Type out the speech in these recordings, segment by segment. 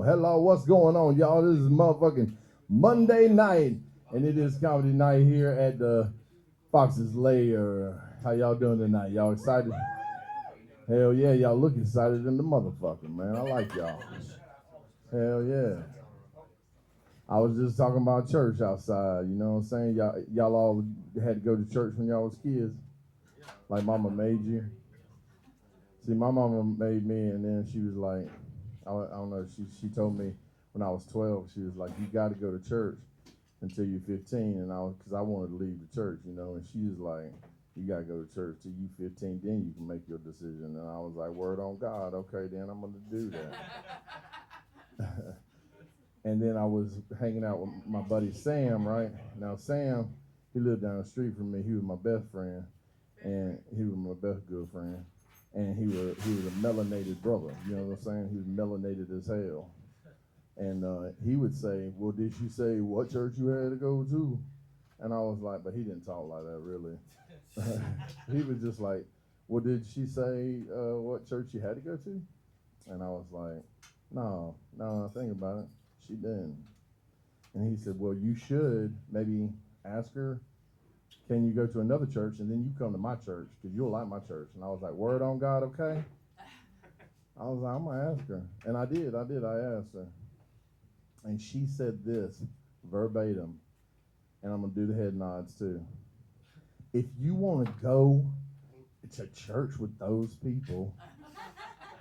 Hello, what's going on, y'all? This is motherfucking Monday night, and it is comedy night here at the Fox's Lair. How y'all doing tonight? Y'all excited? Hell yeah, y'all look excited in the motherfucker, man. I like y'all. Hell yeah. I was just talking about church outside, you know what I'm saying? Y'all all had to go to church when y'all was kids, like mama made you. See, my mama made me, and then she was like, I don't know, she told me when I was 12, she was like, you got to go to church until you're 15, and because I wanted to leave the church, you know, and she was like, you got to go to church till you 15, then you can make your decision. And I was like, word on God, okay, then I'm going to do that. And then I was hanging out with my buddy Sam, right? Now, Sam, he lived down the street from me. He was my best friend, and he was my best good friend. And he was a melanated brother, you know what I'm saying? He was melanated as hell. And he would say, well, did she say what church you had to go to? And I was like, but he didn't talk like that, really. He was just like, well, did she say what church you had to go to? And I was like, no, think about it. She didn't. And he said, well, you should maybe ask her, can you go to another church and then you come to my church because you'll like my church. And I was like, word on God, okay? I was like, I'm going to ask her. And I did. I asked her. And she said this verbatim, and I'm going to do the head nods too. If you want to go to church with those people,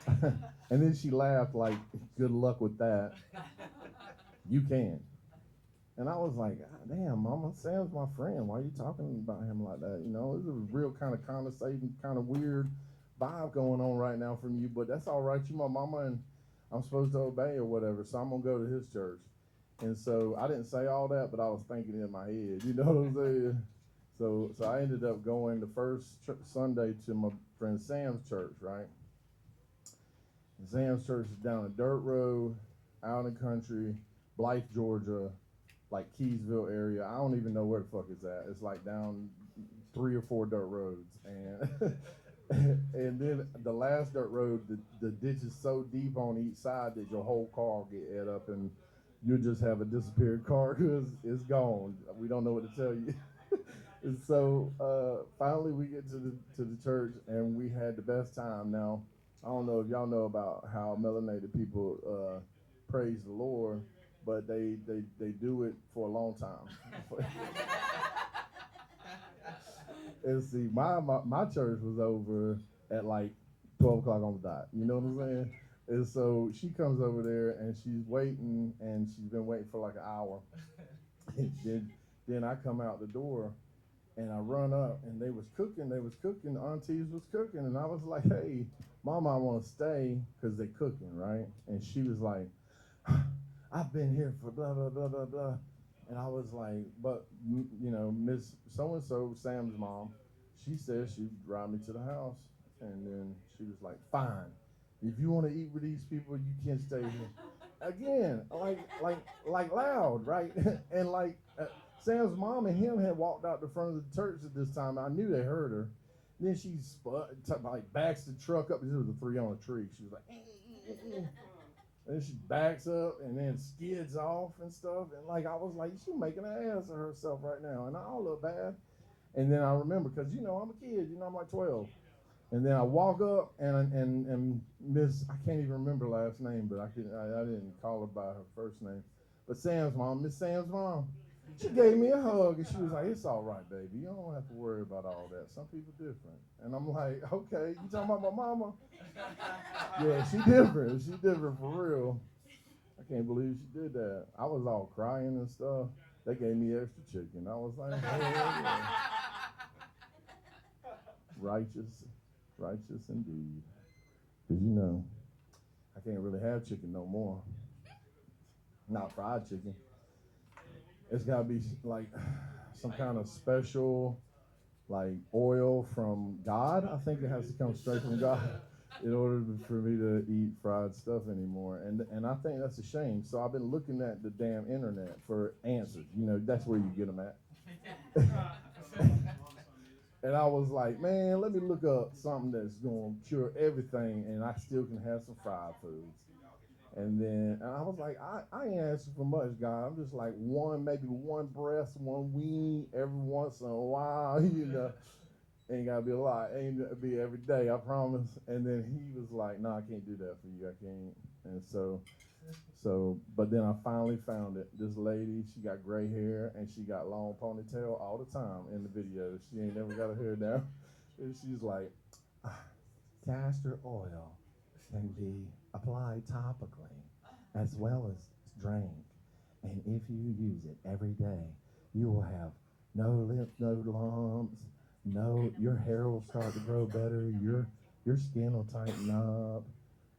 and then she laughed like, good luck with that. You can. And I was like, God damn, Mama, Sam's my friend. Why are you talking about him like that? You know, there's a real kind of condescending, kind of weird vibe going on right now from you, but that's all right. You my mama, and I'm supposed to obey or whatever, so I'm going to go to his church. And so I didn't say all that, but I was thinking in my head, you know what I'm saying? So I ended up going the first Sunday to my friend Sam's church, right? And Sam's church is down a dirt road, out in the country, Blythe, Georgia, like Keysville area. I don't even know where the fuck it's at. It's like down 3 or 4 dirt roads, and and then the last dirt road, the ditch is so deep on each side that your whole car will get ate up, and you just have a disappeared car because it's gone. We don't know what to tell you. And so finally we get to the church, and we had the best time. Now, I don't know if y'all know about how melanated people praise the Lord, but they do it for a long time. And see, my church was over at like 12 o'clock on the dot. You know what I'm saying? And so she comes over there, and she's waiting, and she's been waiting for like an hour. then I come out the door, and I run up, and they was cooking. The aunties was cooking, and I was like, hey, Mama, I want to stay because they cooking, right? And she was like, I've been here for blah, blah, blah, blah, blah. And I was like, but, you know, Miss So-and-so, Sam's mom, she said she'd drive me to the house. And then she was like, fine. If you want to eat with these people, you can't stay here. Again, like loud, right? And like Sam's mom and him had walked out the front of the church at this time. I knew they heard her. Then she like backs the truck up. This was a 3 on a tree. She was like, and she backs up and then skids off and stuff. And like I was like, she's making an ass of herself right now. And I don't look bad. And then I remember, because you know I'm a kid, you know I'm like 12. And then I walk up and Miss, I can't even remember last name, but I didn't call her by her first name. But Sam's mom, Miss Sam's mom, she gave me a hug, and she was like, it's all right, baby. You don't have to worry about all that. Some people different. And I'm like, okay, you talking about my mama? Yeah, she different. She different for real. I can't believe she did that. I was all crying and stuff. They gave me extra chicken. I was like, hell yeah. Righteous indeed. Because, you know, I can't really have chicken no more. Not fried chicken. It's got to be like some kind of special, like oil from God. I think it has to come straight from God in order for me to eat fried stuff anymore. And I think that's a shame. So I've been looking at the damn internet for answers. You know, that's where you get them at. And I was like, man, let me look up something that's going to cure everything, and I still can have some fried foods. And then and I was like, I ain't asking for much, God. I'm just like maybe one breast, one wing every once in a while, you know. Ain't gotta be a lot. Ain't gotta be every day, I promise. And then he was like, no, I can't do that for you. I can't. And but then I finally found it. This lady, she got gray hair and she got long ponytail all the time in the video. She ain't never got her hair down. And she's like, "Ah, castor oil can be applied topically as well as drank. And if you use it every day, you will have no lymph node lumps, your hair will start to grow better, your skin will tighten up."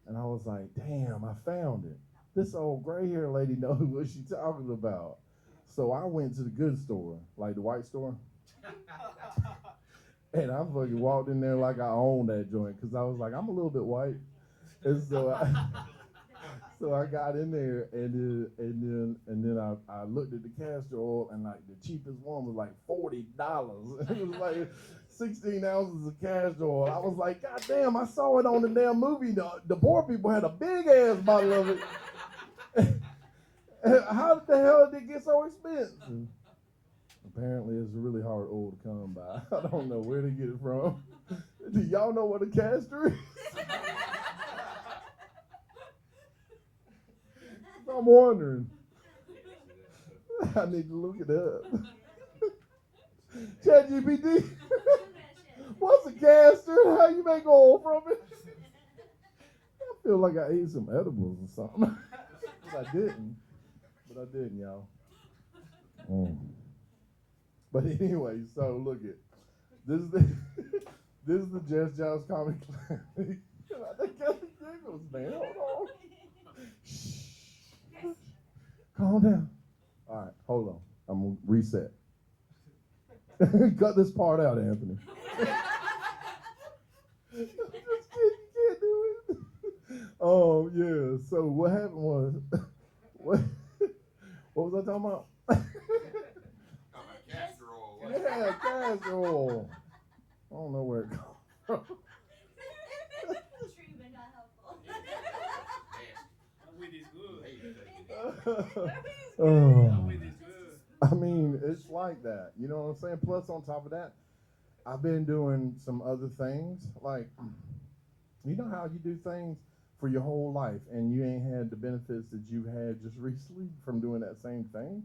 And I was like, damn, I found it. This old gray hair lady knows what she's talking about. So I went to the good store, like the white store, and I fucking walked in there like I owned that joint because I was like, I'm a little bit white. And so so I got in there and then I looked at the castor oil and like the cheapest one was like $40. It was like 16 ounces of castor oil. I was like, God damn, I saw it on the damn movie. The poor people had a big ass bottle of it. How the hell did it get so expensive? Apparently it's a really hard oil to come by. I don't know where to get it from. Do y'all know what a castor is? I'm wondering. I need to look it up. ChatGPT. What's a castor? How you make oil from it? I feel like I ate some edibles or something. But I didn't. Y'all. But anyway, so look it. This is the this is the Jest Joust comic. I got the giggles, man. Hold on. Shh. Calm down. All right, hold on. I'm gonna reset. Cut this part out, Anthony. Just kidding, you can't do it. Oh yeah. So what happened was, what was I talking about? Castor oil. Yeah, castor oil. I don't know where it comes from. Treatment not helpful. That weed is good. Oh. I mean, it's like that. You know what I'm saying? Plus, on top of that, I've been doing some other things. Like, you know how you do things for your whole life and you ain't had the benefits that you had just recently from doing that same thing?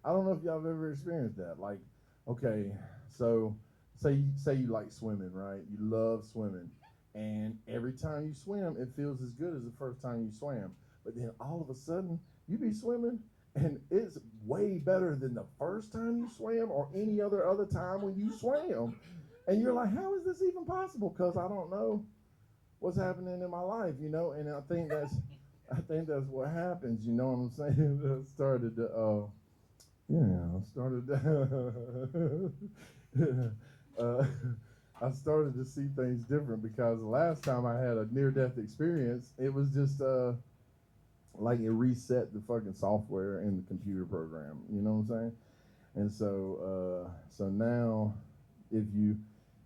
I don't know if y'all have ever experienced that. Like, okay, so say you like swimming, right? You love swimming. And every time you swim, it feels as good as the first time you swam. But then all of a sudden, you be swimming and it's way better than the first time you swam or any other time when you swam. And you're like, how is this even possible? Because I don't know what's happening in my life, you know. And I think that's what happens, you know what I'm saying? I started to uh, I started to see things different because the last time I had a near-death experience, it was just like it reset the fucking software in the computer program. You know what I'm saying? And so now, if you,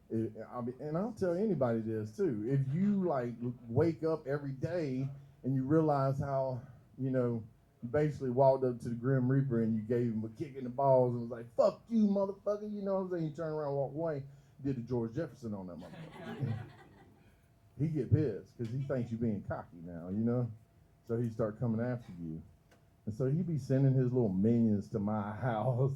and I'll tell anybody this too. If you like wake up every day and you realize how, you know, you basically walked up to the Grim Reaper and you gave him a kick in the balls and was like, "Fuck you, motherfucker!" You know what I'm saying? You turn around, and walk away. You did the George Jefferson on that motherfucker. He get pissed because he thinks you being cocky now, you know. So he start coming after you, and so he be sending his little minions to my house.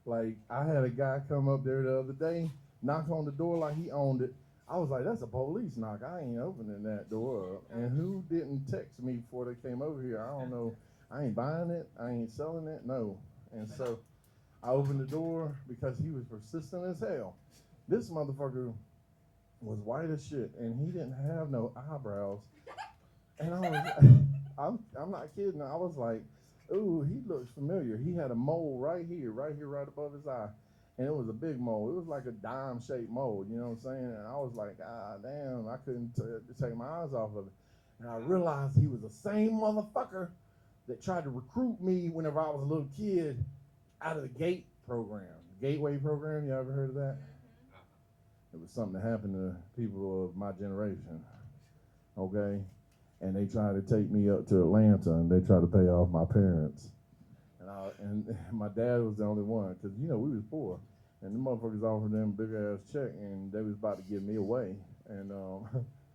Like, I had a guy come up there the other day, knock on the door like he owned it. I was like, that's a police knock. I ain't opening that door up. And who didn't text me before they came over here? I don't know. I ain't buying it. I ain't selling it. No. And so I opened the door because he was persistent as hell. This motherfucker was white as shit, and he didn't have no eyebrows. And I was, I'm not kidding. I was like, ooh, he looks familiar. He had a mole right here, right above his eye. And it was a big mole. It was like a dime-shaped mole, you know what I'm saying? And I was like, ah, damn, I couldn't take my eyes off of it. And I realized he was the same motherfucker that tried to recruit me whenever I was a little kid out of the GATE program. Gateway program, you ever heard of that? It was something that happened to people of my generation, okay? and they tried to take me up to Atlanta, and they tried to pay off my parents. And my dad was the only one, because, you know, we was poor. And the motherfuckers offered them a big-ass check, and they was about to give me away. And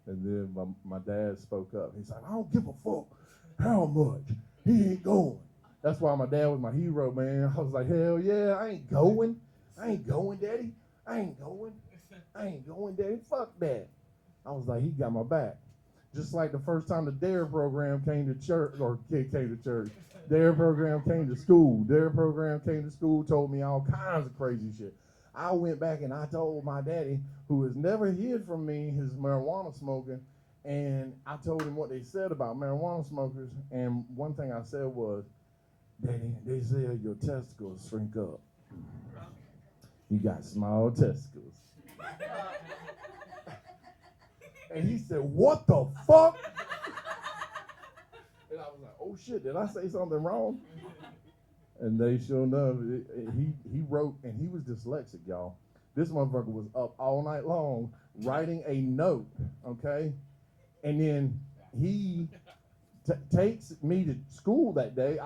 and then my dad spoke up. He's like, I don't give a fuck how much. He ain't going. That's why my dad was my hero, man. I was like, hell yeah, I ain't going. I ain't going, Daddy. I ain't going. I ain't going, Daddy. Fuck that. I was like, he got my back. Just like the first time the DARE program came to church, or came to church. DARE program came to school. DARE program came to school, told me all kinds of crazy shit. I went back and I told my daddy, who has never hid from me his marijuana smoking, and I told him what they said about marijuana smokers, and one thing I said was, Daddy, they said your testicles shrink up. You got small testicles. And he said, what the fuck? And I was like, oh shit, did I say something wrong? And they sure enough, he wrote, and he was dyslexic, y'all. This motherfucker was up all night long writing a note, okay? And then he takes me to school that day.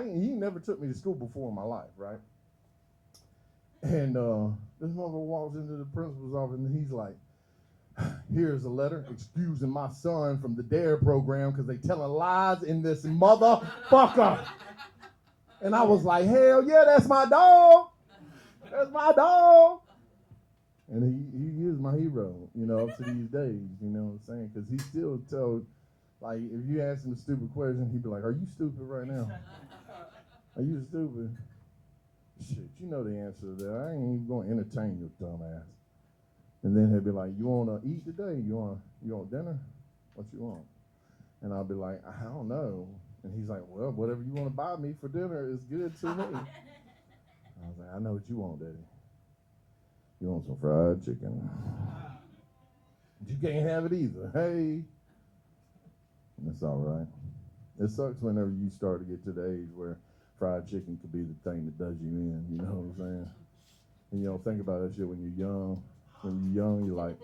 He never took me to school before in my life, right? And this motherfucker walks into the principal's office, and he's like, here's a letter excusing my son from the DARE program because they telling lies in this motherfucker. And I was like, hell yeah, that's my dog. That's my dog. And he is my hero, you know, up to these days, you know what I'm saying? Because he still told, like, if you ask him a stupid question, he'd be like, are you stupid right now? Are you stupid? Shit, you know the answer to that. I ain't even going to entertain your dumb ass. And then he'll be like, you want to eat today? You want dinner? What you want? And I'll be like, I don't know. And he's like, well, whatever you want to buy me for dinner is good to me. I was like, I know what you want, Daddy. You want some fried chicken. You can't have it either. Hey. That's all right. It sucks whenever you start to get to the age where fried chicken could be the thing that does you in. You know what I'm saying? And you don't think about that shit when you're young. When you're young, you're like,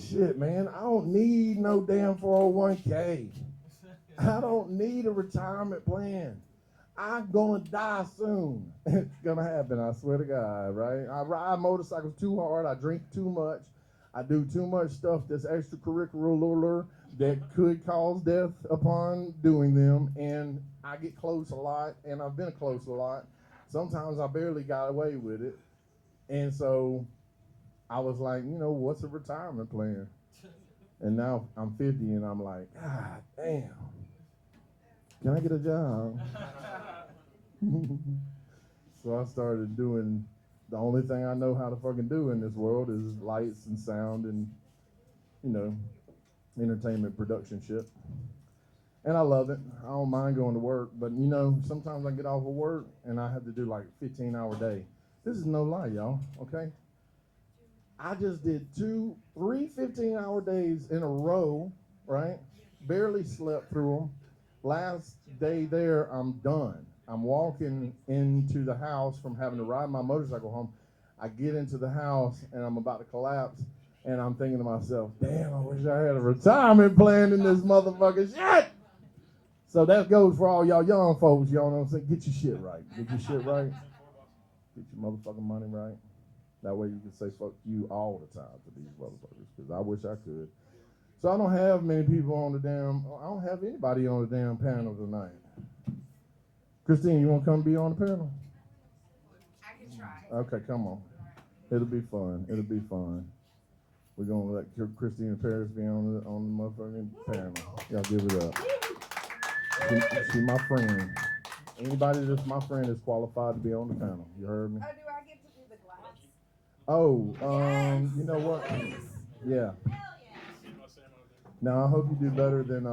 shit, man, I don't need no damn 401k. I don't need a retirement plan. I'm gonna die soon. It's gonna happen, I swear to God, right? I ride motorcycles too hard, I drink too much, I do too much stuff that's extracurricular that could cause death upon doing them, and I get close a lot, and I've been close a lot. Sometimes I barely got away with it, and so I was like, you know, what's a retirement plan? And now I'm 50, and I'm like, God damn. Can I get a job? So I started doing the only thing I know how to fucking do in this world is lights and sound and, you know, entertainment production shit. And I love it. I don't mind going to work, but you know, sometimes I get off of work and I have to do like a 15-hour day. This is no lie, y'all, okay? I just did 3 15-hour days in a row, right? Barely slept through them. Last day there, I'm done. I'm walking into the house from having to ride my motorcycle home. I get into the house and I'm about to collapse, and I'm thinking to myself, damn, I wish I had a retirement plan in this motherfucking shit. So that goes for all y'all young folks, y'all know what I'm saying? Get your shit right. Get your shit right. Get your motherfucking money right. That way you can say fuck you all the time to these motherfuckers, because I wish I could. So I don't have many people on I don't have anybody on the damn panel tonight. Christine, you want to come be on the panel? I can try. Okay, come on. It'll be fun. It'll be fun. We're going to let Christine and Paris be on the motherfucking panel. Y'all give it up. She my friend. Anybody that's my friend is qualified to be on the panel. You heard me? Oh, do I get to do the glass? Oh, Yes. you know what? Please. Yeah. Hell yeah. Now I hope you do better than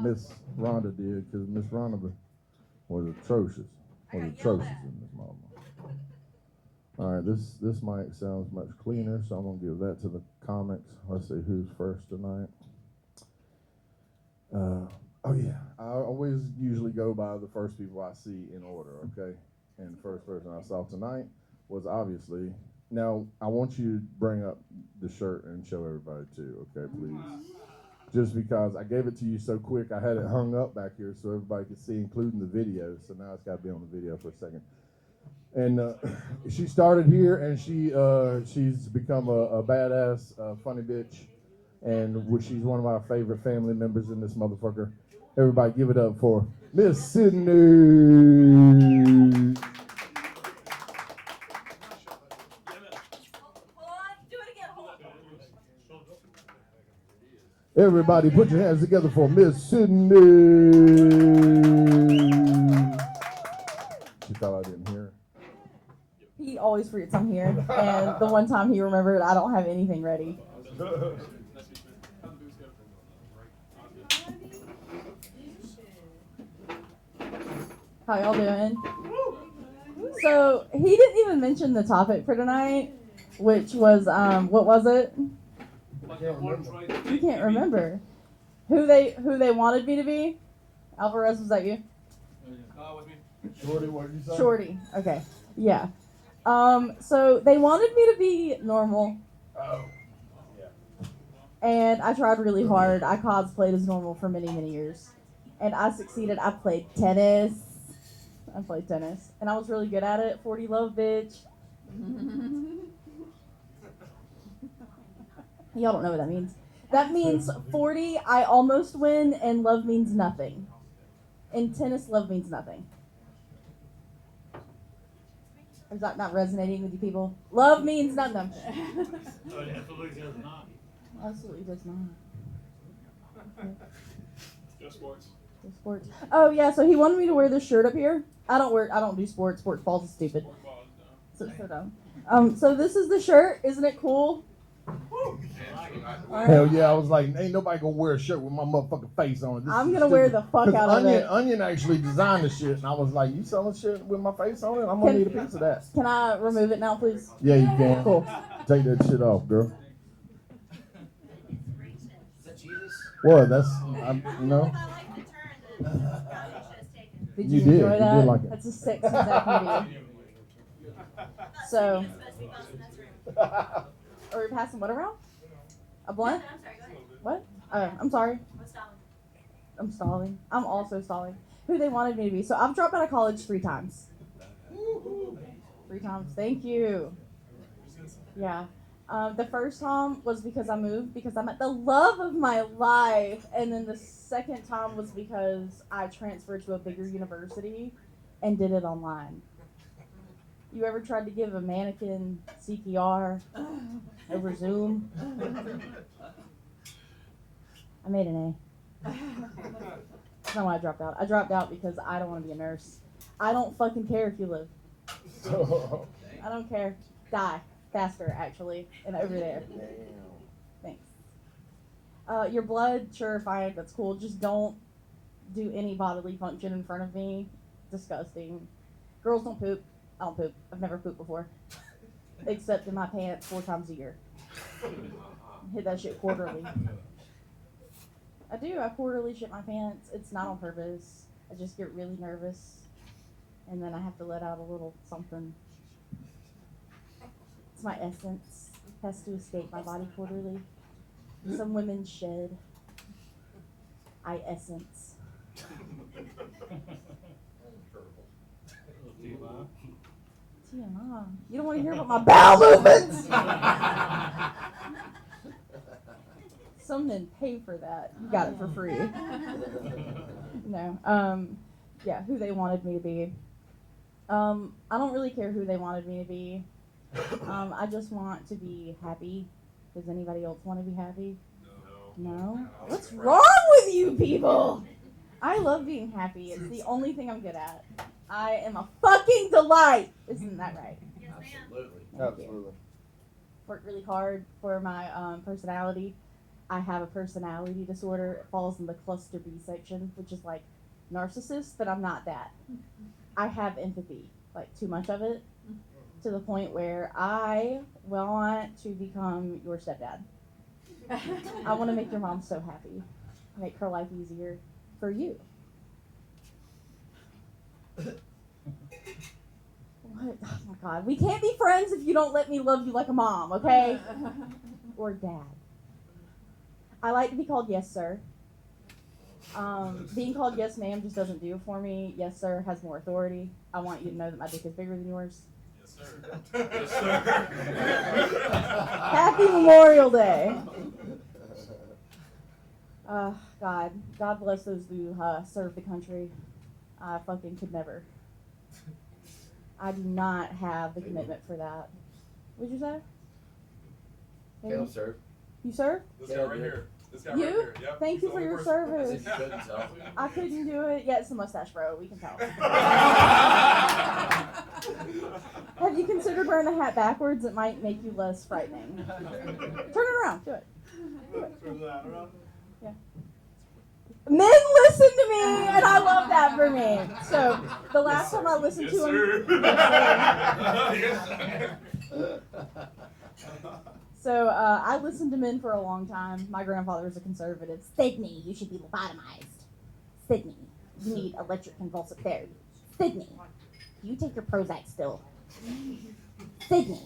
Miss Rhonda did, because Miss Rhonda was atrocious. Was atrocious in this moment. All right, this mic sounds much cleaner, so I'm gonna give that to the comics. Let's see who's first tonight. Oh yeah, I always usually go by the first people I see in order. Okay, and the first person I saw tonight was obviously. Now I want you to bring up the shirt and show everybody too. Okay, please. just because I gave it to you so quick. I had it hung up back here so everybody could see, including the video. So now it's got to be on the video for a second. And she started here, and she's become a badass, funny bitch, and she's one of our favorite family members in this motherfucker. Everybody, give it up for Miss Sydney. Hold on, do it again. Hold on. Everybody, put your hands together for Miss Sydney. She thought I didn't hear her. He always forgets I'm here, and the one time he remembered, I don't have anything ready. How y'all doing? So he didn't even mention the topic for tonight, which was what was it? You can't remember. Who they wanted me to be? Alvarez, was that you? Shorty, what did you say? Shorty. Okay. Yeah. So they wanted me to be normal. Oh. And I tried really hard. I cosplayed as normal for many, many years. And I succeeded. I played tennis. And I was really good at it. 40 love, bitch. Y'all don't know what that means. That means 40, I almost win, and love means nothing. In tennis, love means nothing. Is that not resonating with you people? Love means nothing. Oh, it absolutely does not. Absolutely does not. Just sports. Just sports. Oh yeah, so he wanted me to wear this shirt up here. I don't do sports. Sports balls is stupid. So dumb. So this is the shirt. Isn't it cool? Hell yeah, I was like, ain't nobody gonna wear a shirt with my motherfucking face on it. I'm gonna wear the fuck out of it. Onion actually designed the shit, and I was like, you selling shit with my face on it? I'm gonna need a piece of that. Can I remove it now, please? Yeah, you can. Cool. Take that shit off, girl. Is that Jesus? What? That's, you know. If I like the turn, then just take it. Did You you did. enjoy You that? did like it. That's as sexy as that can be. So, It's supposed to be both in this room. are we passing what around? A blunt? I'm sorry, go ahead. What? Oh, I'm sorry. What's stalling? I'm stalling. I'm also stalling. Who they wanted me to be. So I've dropped out of college 3 times. 3 times. Thank you. Yeah. The first time was because I moved, because I met the love of my life. And then the second time was because I transferred to a bigger university and did it online. You ever tried to give a mannequin CPR over Zoom? I made an A. That's not why I dropped out. I dropped out because I don't want to be a nurse. I don't fucking care if you live. I don't care. Die. Faster, actually. And over there. Thanks. Your blood, sure, fine. That's cool. Just don't do any bodily function in front of me. Disgusting. Girls don't poop. I don't poop. I've never pooped before. Except in my pants 4 times a year. Hit that shit quarterly. I do. I quarterly shit my pants. It's not on purpose. I just get really nervous. And then I have to let out a little something. It's my essence. It has to escape my body quarterly. Some women shed. I essence. TMI. You don't want to hear about my bowel movements? Some men pay for that. You got it for free. No. Yeah, who they wanted me to be. I don't really care who they wanted me to be. I just want to be happy. Does anybody else want to be happy? No? What's wrong with you people? I love being happy. It's the only thing I'm good at. I am a fucking delight. Isn't that right? Yes, ma'am. Absolutely. Thank you. Worked really hard for my personality. I have a personality disorder. It falls in the cluster B section, which is like narcissist, but I'm not that. I have empathy, like too much of it, to the point where I want to become your stepdad. I want to make your mom so happy, make her life easier for you. What? Oh my God. We can't be friends if you don't let me love you like a mom, okay? Or dad. I like to be called yes, sir. Being called yes, ma'am just doesn't do it for me. Yes, sir has more authority. I want you to know that my dick is bigger than yours. Yes, sir. Yes, sir. Happy Memorial Day. God bless those who serve the country. I fucking could never. I do not have the commitment for that. What'd you say? Caleb served. You serve? This guy right here. This guy You? right here. Yep. Thank He's you the for only your person. I service. said you couldn't tell. I couldn't do it. Yeah, it's the mustache, bro. We can tell. Have you considered wearing a hat backwards? It might make you less frightening. Turn it around. Do it. Yeah. Men listen to me, and I love that for me. So the last time I listened Yes, to him, sir. Yes, so I listened to men for a long time. My grandfather was a conservative. Sydney, you should be lobotomized. Sydney, you need electric convulsive therapy. Sydney, do you take your Prozac still? Sydney.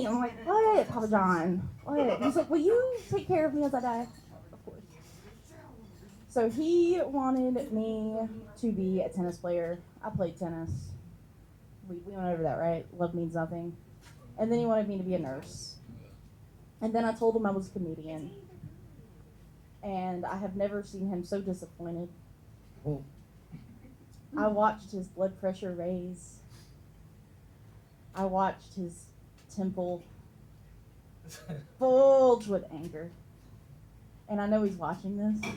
I'm like, what, Papa John? What? He's like, will you take care of me as I die? Of course. So he wanted me to be a tennis player. I played tennis. We went over that, right? Love means nothing. And then he wanted me to be a nurse. And then I told him I was a comedian. And I have never seen him so disappointed. I watched his blood pressure raise. I watched his temple bulge with anger. And I know he's watching this.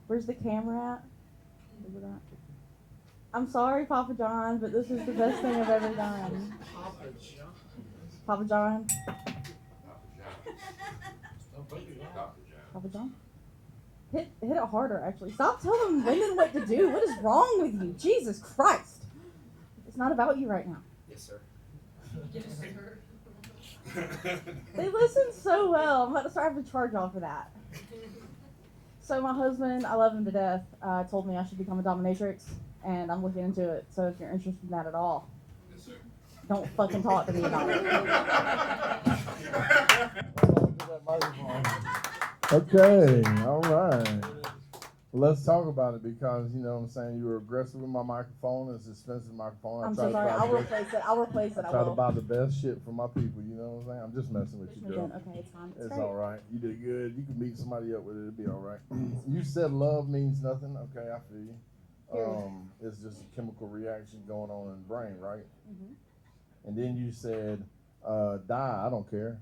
Where's the camera at? Is it at? I'm sorry, Papa John, but this is the best thing I've ever done. Papa John? Papa John? Hit it harder, actually. Stop telling women what to do. What is wrong with you? Jesus Christ. It's not about you right now. Yes, sir. They listen so well. I'm about to start having to charge y'all for that. So my husband, I love him to death, told me I should become a dominatrix, and I'm looking into it. So if you're interested in that at all, Yes, sir. don't fucking talk to me about it. Okay, all right. Well, let's talk about it because, you know what I'm saying, you were aggressive with my microphone. It's an expensive microphone. I'm so sorry. I'll replace it. I'll replace it. I I try to will. buy the best shit for my people, you know what I'm saying? I'm just messing with you, girl. Okay, it's fine. It's It's great. all right. You did good. You can beat somebody up with it. It'll be all right. You said love means nothing. Okay, I feel you. It's just a chemical reaction going on in the brain, right? Mhm. And then you said, die. I don't care.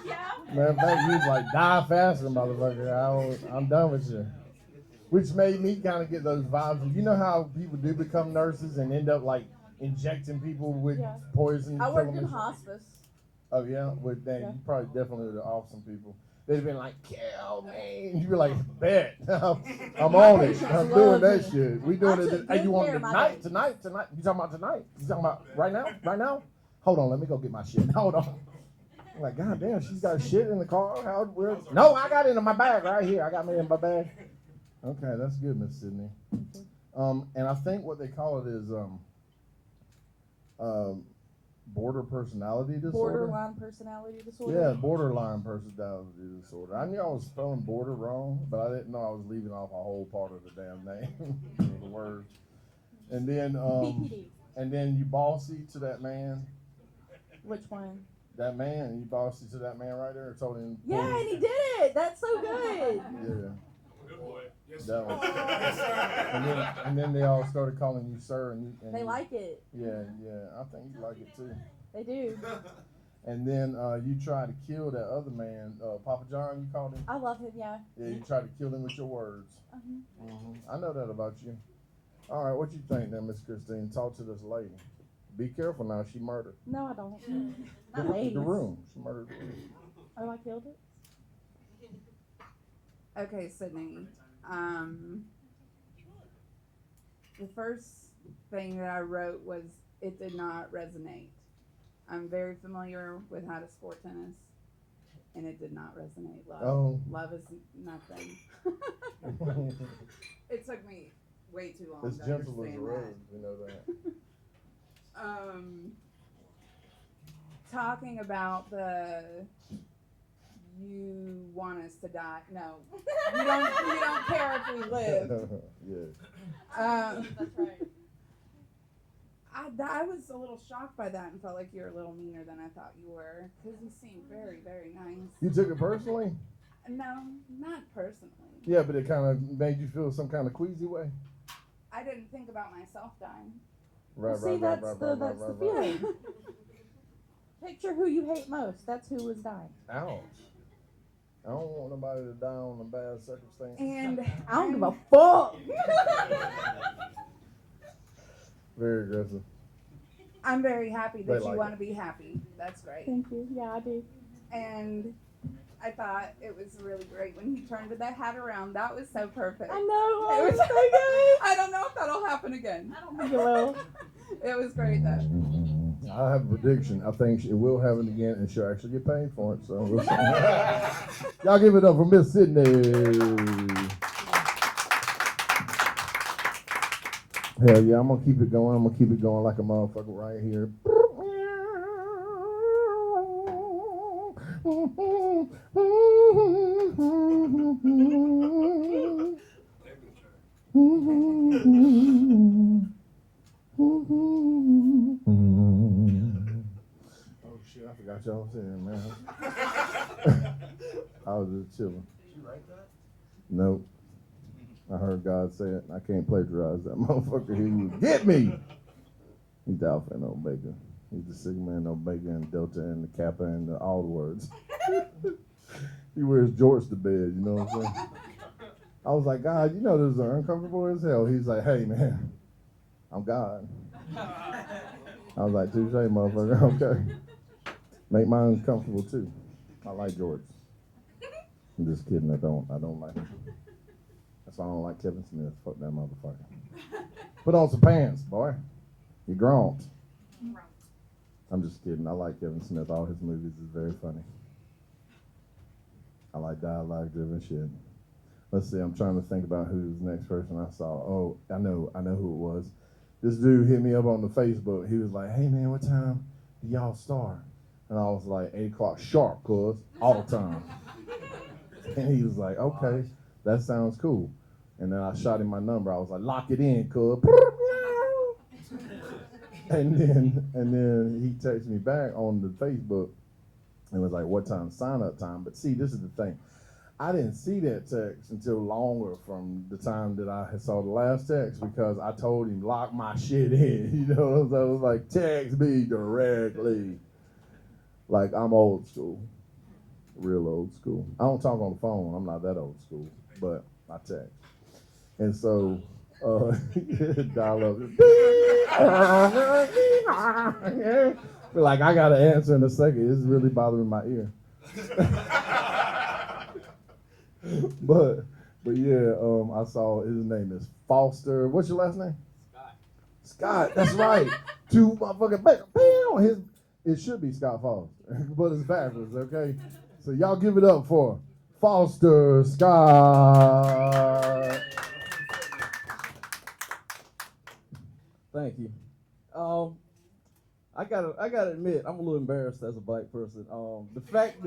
Yeah. Matter of fact, you was like, die faster, motherfucker. I'm done with you. Which made me kind of get those vibes. You know how people do become nurses and end up like injecting people with Yeah. poison? I worked killing in them? hospice. Oh yeah, with that, Yeah. you probably definitely would have off some people. They'd have been like, "Kill me!" And you'd be like, "Bet, I'm on it. I'm doing that shit. We doing I it. took Hey, you good want care it of my tonight? babies. Tonight? You talking about tonight? You talking about right now? Right now? Hold on, let me go get my shit. Hold on." I'm like, God damn, she's got shit in the car. No, I got it in my bag right here. I got me in my bag. Okay, that's good, Miss Sydney. And I think what they call it is border personality disorder. Borderline personality disorder. Yeah, borderline personality disorder. I knew I was spelling border wrong, but I didn't know I was leaving off a whole part of the damn name, the word. And then, BPD. and then you bossy to that man. Which one? That man, you bossy to that man right there. Told him. Yeah, and he did it. That's so good. Yeah, Good boy. Yes, that sir. one. Yes, sir. And then they all started calling you sir, and They you, like it. Yeah, I think you like it too. They do. And then you tried to kill that other man, Papa John. You called him. I love him. Yeah. Yeah, you tried to kill him with your words. Mhm. I know that about you. All right, what you think then, Miss Christine? Talk to this lady. Be careful now. She murdered No, I don't. the, Not ladies. the room. She murdered the room. Oh, I killed it. Okay, Sydney. The first thing that I wrote was it did not resonate. I'm very familiar with how to sport tennis, and it did not resonate. Love is nothing. It took me way too long It's to gentle as a understand rose. We know that. that. talking about you want us to die. No, you don't care if we live. Yeah. That's right. I was a little shocked by that and felt like you were a little meaner than I thought you were because you seemed very, very nice. You took it personally? No, not personally. Yeah, but it kind of made you feel some kind of queasy way. I didn't think about myself dying. Right, See, that's the feeling. Picture who you hate most. That's who was dying. Ouch. I don't want nobody to die on a bad circumstance. And I don't give a fuck. Very aggressive. I'm very happy They that like you want it. to be happy. That's great. Thank you. Yeah, I do. And I thought it was really great when he turned the hat around. That was so perfect. I know. It was so good. I don't know if that'll happen again. I don't think it will. It was great though. I have a prediction. I think it will happen again, and she'll actually get paid for it. So we'll see. Y'all give it up for Miss Sydney. Hell yeah, I'm gonna keep it going. I'm gonna keep it going like a motherfucker right here. Oh shit, I forgot y'all was in, man. I was just chilling. Did you write that? Nope. I heard God say it. I can't plagiarize that motherfucker. He would get me. He's the Alpha and Omega. He's the Sigma and Omega and Delta and the Kappa and all the words. He wears jorts to bed, you know what I'm saying? I was like, God, you know this is uncomfortable as hell. He's like, hey, man, I'm God. I was like, touche, motherfucker, okay. Make mine comfortable, too. I like jorts. I'm just kidding, I don't like them. That's why I don't like Kevin Smith. Fuck that motherfucker. Put on some pants, boy. You grown. I'm just kidding. I like Kevin Smith. All his movies is very funny. I like dialogue-driven shit. Let's see. I'm trying to think about who's the next person I saw. Oh, I know who it was. This dude hit me up on the Facebook. He was like, "Hey man, what time do y'all start?" And I was like, 8 o'clock sharp, cuz all the time. And he was like, "Okay, that sounds cool." And then I shot him my number. I was like, "Lock it in, cuz." And then he texted me back on the Facebook and was like, "What time sign up time?" But see, this is the thing. I didn't see that text until longer from the time that I had saw the last text because I told him, lock my shit in. You know what I'm saying? I was like, text me directly. Like, I'm old school. Real old school. I don't talk on the phone. I'm not that old school. But I text. And so, dial up. Feel like I got to answer in a second. It's really bothering my ear. But yeah, I saw his name is Foster. What's your last name? Scott. That's right. 2 motherfucking bam. It should be Scott Foster, but it's backwards. Okay, so y'all give it up for Foster Scott. Thank you. I gotta admit, I'm a little embarrassed as a black person. The fact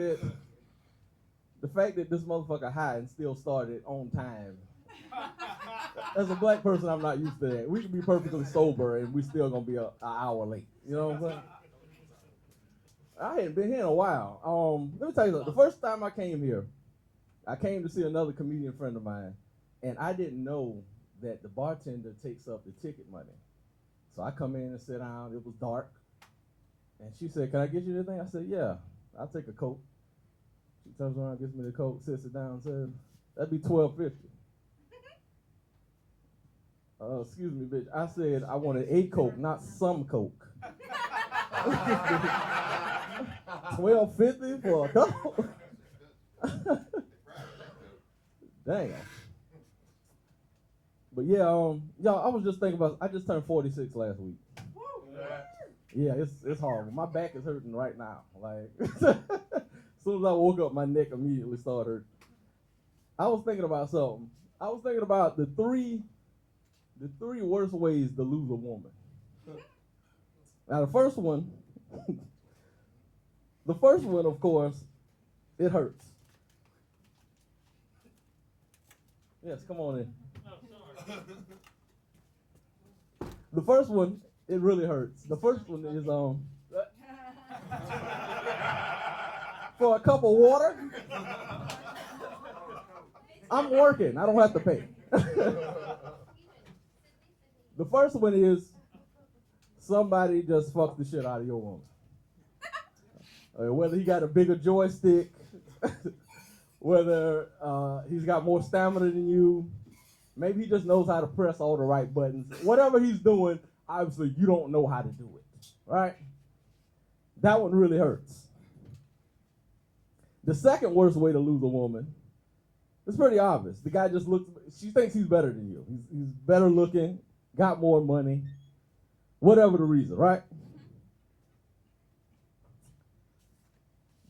that this motherfucker high and still started on time. As a black person, I'm not used to that. We can be perfectly sober and we still gonna be an hour late. You know what I'm saying? I hadn't been here in a while. Let me tell you something. The first time I came here, I came to see another comedian friend of mine, and I didn't know that the bartender takes up the ticket money. So I come in and sit down. It was dark, and she said, "Can I get you anything?" I said, "Yeah, I'll take a Coke." She turns around, gives me the Coke, sits it down, and says, "That'd be $12.50. Excuse me, bitch. I said I wanted a Coke, not some Coke. $12.50 for a Coke? Damn. But yeah, y'all, I was just thinking about. I just turned 46 last week. Yeah, it's horrible. My back is hurting right now. Like, as soon as I woke up, my neck immediately started hurting. I was thinking about something. I was thinking about the three worst ways to lose a woman. Now, the first one The first one, of course, it hurts. Yes, come on in. The first one, it really hurts. The first one is for a cup of water. I'm working. I don't have to pay. The first one is somebody just fucked the shit out of your woman. Whether he got a bigger joystick, whether he's got more stamina than you, maybe he just knows how to press all the right buttons. Whatever he's doing, obviously you don't know how to do it, right? That one really hurts. The second worst way to lose a woman, it's pretty obvious. The guy just looks, she thinks he's better than you. He's better looking, got more money, whatever the reason, right?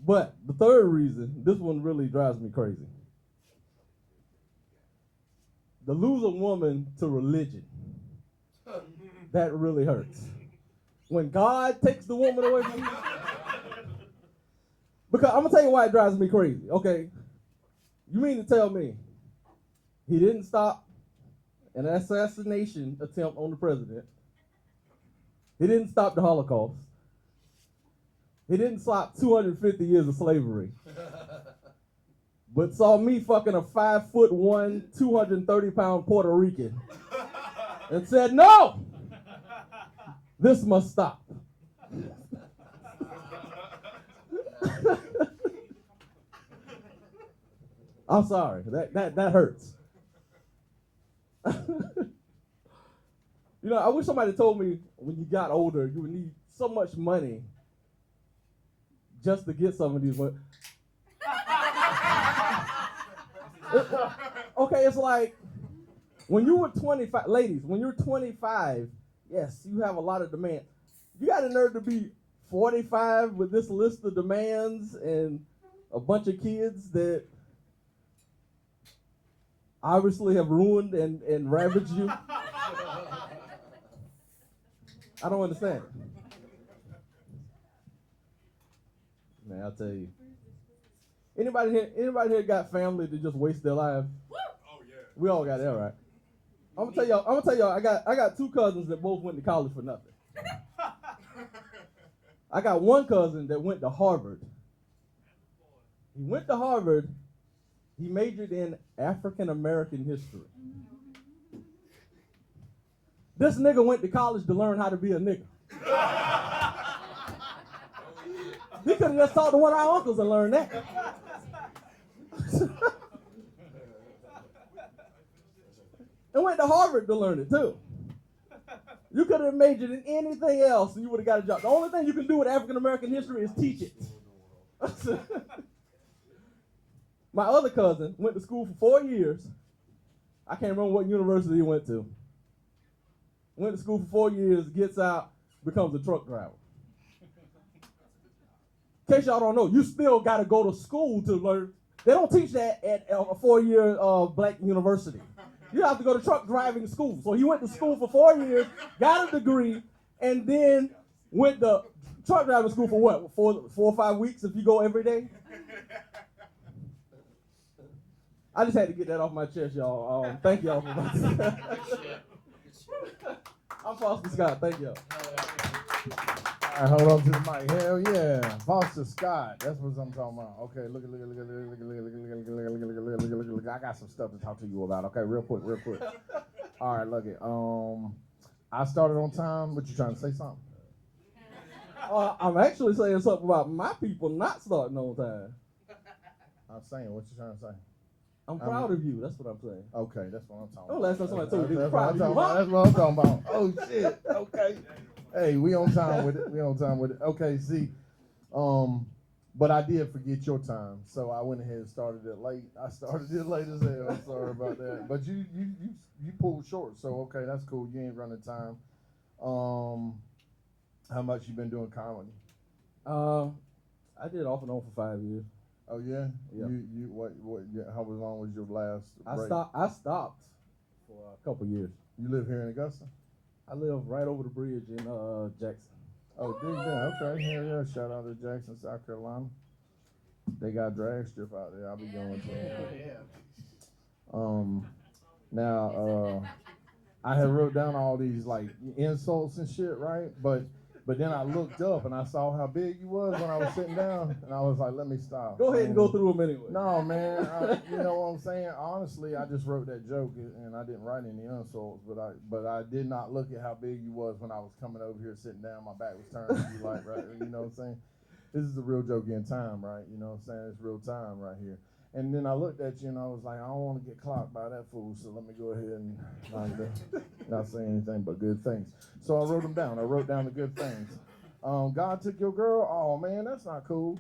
But the third reason, this one really drives me crazy. To lose a woman to religion, that really hurts. When God takes the woman away from you. Because I'm going to tell you why it drives me crazy, okay? You mean to tell me he didn't stop an assassination attempt on the president? He didn't stop the Holocaust. He didn't stop 250 years of slavery. But saw me fucking a 5'1", 230-pound Puerto Rican and said, no, this must stop. I'm sorry, that hurts. You know, I wish somebody told me when you got older, you would need so much money just to get some of these women. Okay, it's like when you were 25, ladies, when you're 25, yes, you have a lot of demand. You got the nerve to be 45 with this list of demands and a bunch of kids that obviously have ruined and ravaged you. I don't understand it. Man, I'll tell you. Anybody here got family that just waste their lives? Oh yeah. We all got that, right? I'm gonna tell y'all. I got two cousins that both went to college for nothing. I got one cousin that went to Harvard. He went to Harvard. He majored in African American history. This nigga went to college to learn how to be a nigga. He could have just talked to one of our uncles and learned that. And went to Harvard to learn it too. You could have majored in anything else and you would have got a job. The only thing you can do with African American history is teach it. My other cousin went to school for 4 years. I can't remember what university he went to. Went to school for 4 years, gets out, becomes a truck driver. In case y'all don't know, you still got to go to school to learn. They don't teach that at a 4-year black university. You have to go to truck driving school. So he went to school for 4 years, got a degree, and then went to truck driving school for what? 4 or 5 weeks if you go every day? I just had to get that off my chest, y'all. Thank y'all for that. I'm Foster Scott. Thank y'all. All right, hold on to the mic. Hell yeah. Foster Scott. That's what I'm talking about. Okay, look. I got some stuff to talk to you about. Okay, real quick. All right, look it. I started on time, but you trying to say something? I'm actually saying something about my people not starting on time. I'm saying, what you trying to say? I'm proud of you. That's what I'm saying. Okay, that's what I'm talking Oh, about. last time somebody told me they were That's what proud I'm of talking you. about. That's what I'm talking about. Oh, shit. Okay. Hey, we on time with it. Okay, see, but I did forget your time, so I went ahead and started it late. I started it late as hell. I'm sorry about that. But you pulled short, so okay, that's cool. You ain't running time. How much you been doing comedy? I did off and on for 5 years. Oh yeah. Yeah. You what? How long was your last break? I stopped for a couple years. You live here in Augusta? I live right over the bridge in Jackson. Oh, dig that. Okay, yeah. Shout out to Jackson, South Carolina. They got drag strip out there. I'll be going to it. Now, I had wrote down all these like insults and shit, right? But then I looked up and I saw how big you was when I was sitting down, and I was like, let me stop. Go ahead and go through them anyway. No, man. You know what I'm saying? Honestly, I just wrote that joke and I didn't write any insults, but I did not look at how big you was when I was coming over here sitting down. My back was turned to you, like, right? You know what I'm saying? This is a real joke in time, right? You know what I'm saying? It's real time right here. And then I looked at you and I was like, I don't want to get clocked by that fool, so let me go ahead and not say anything but good things. So I wrote them down. I wrote down the good things. God took your girl. Oh man, that's not cool.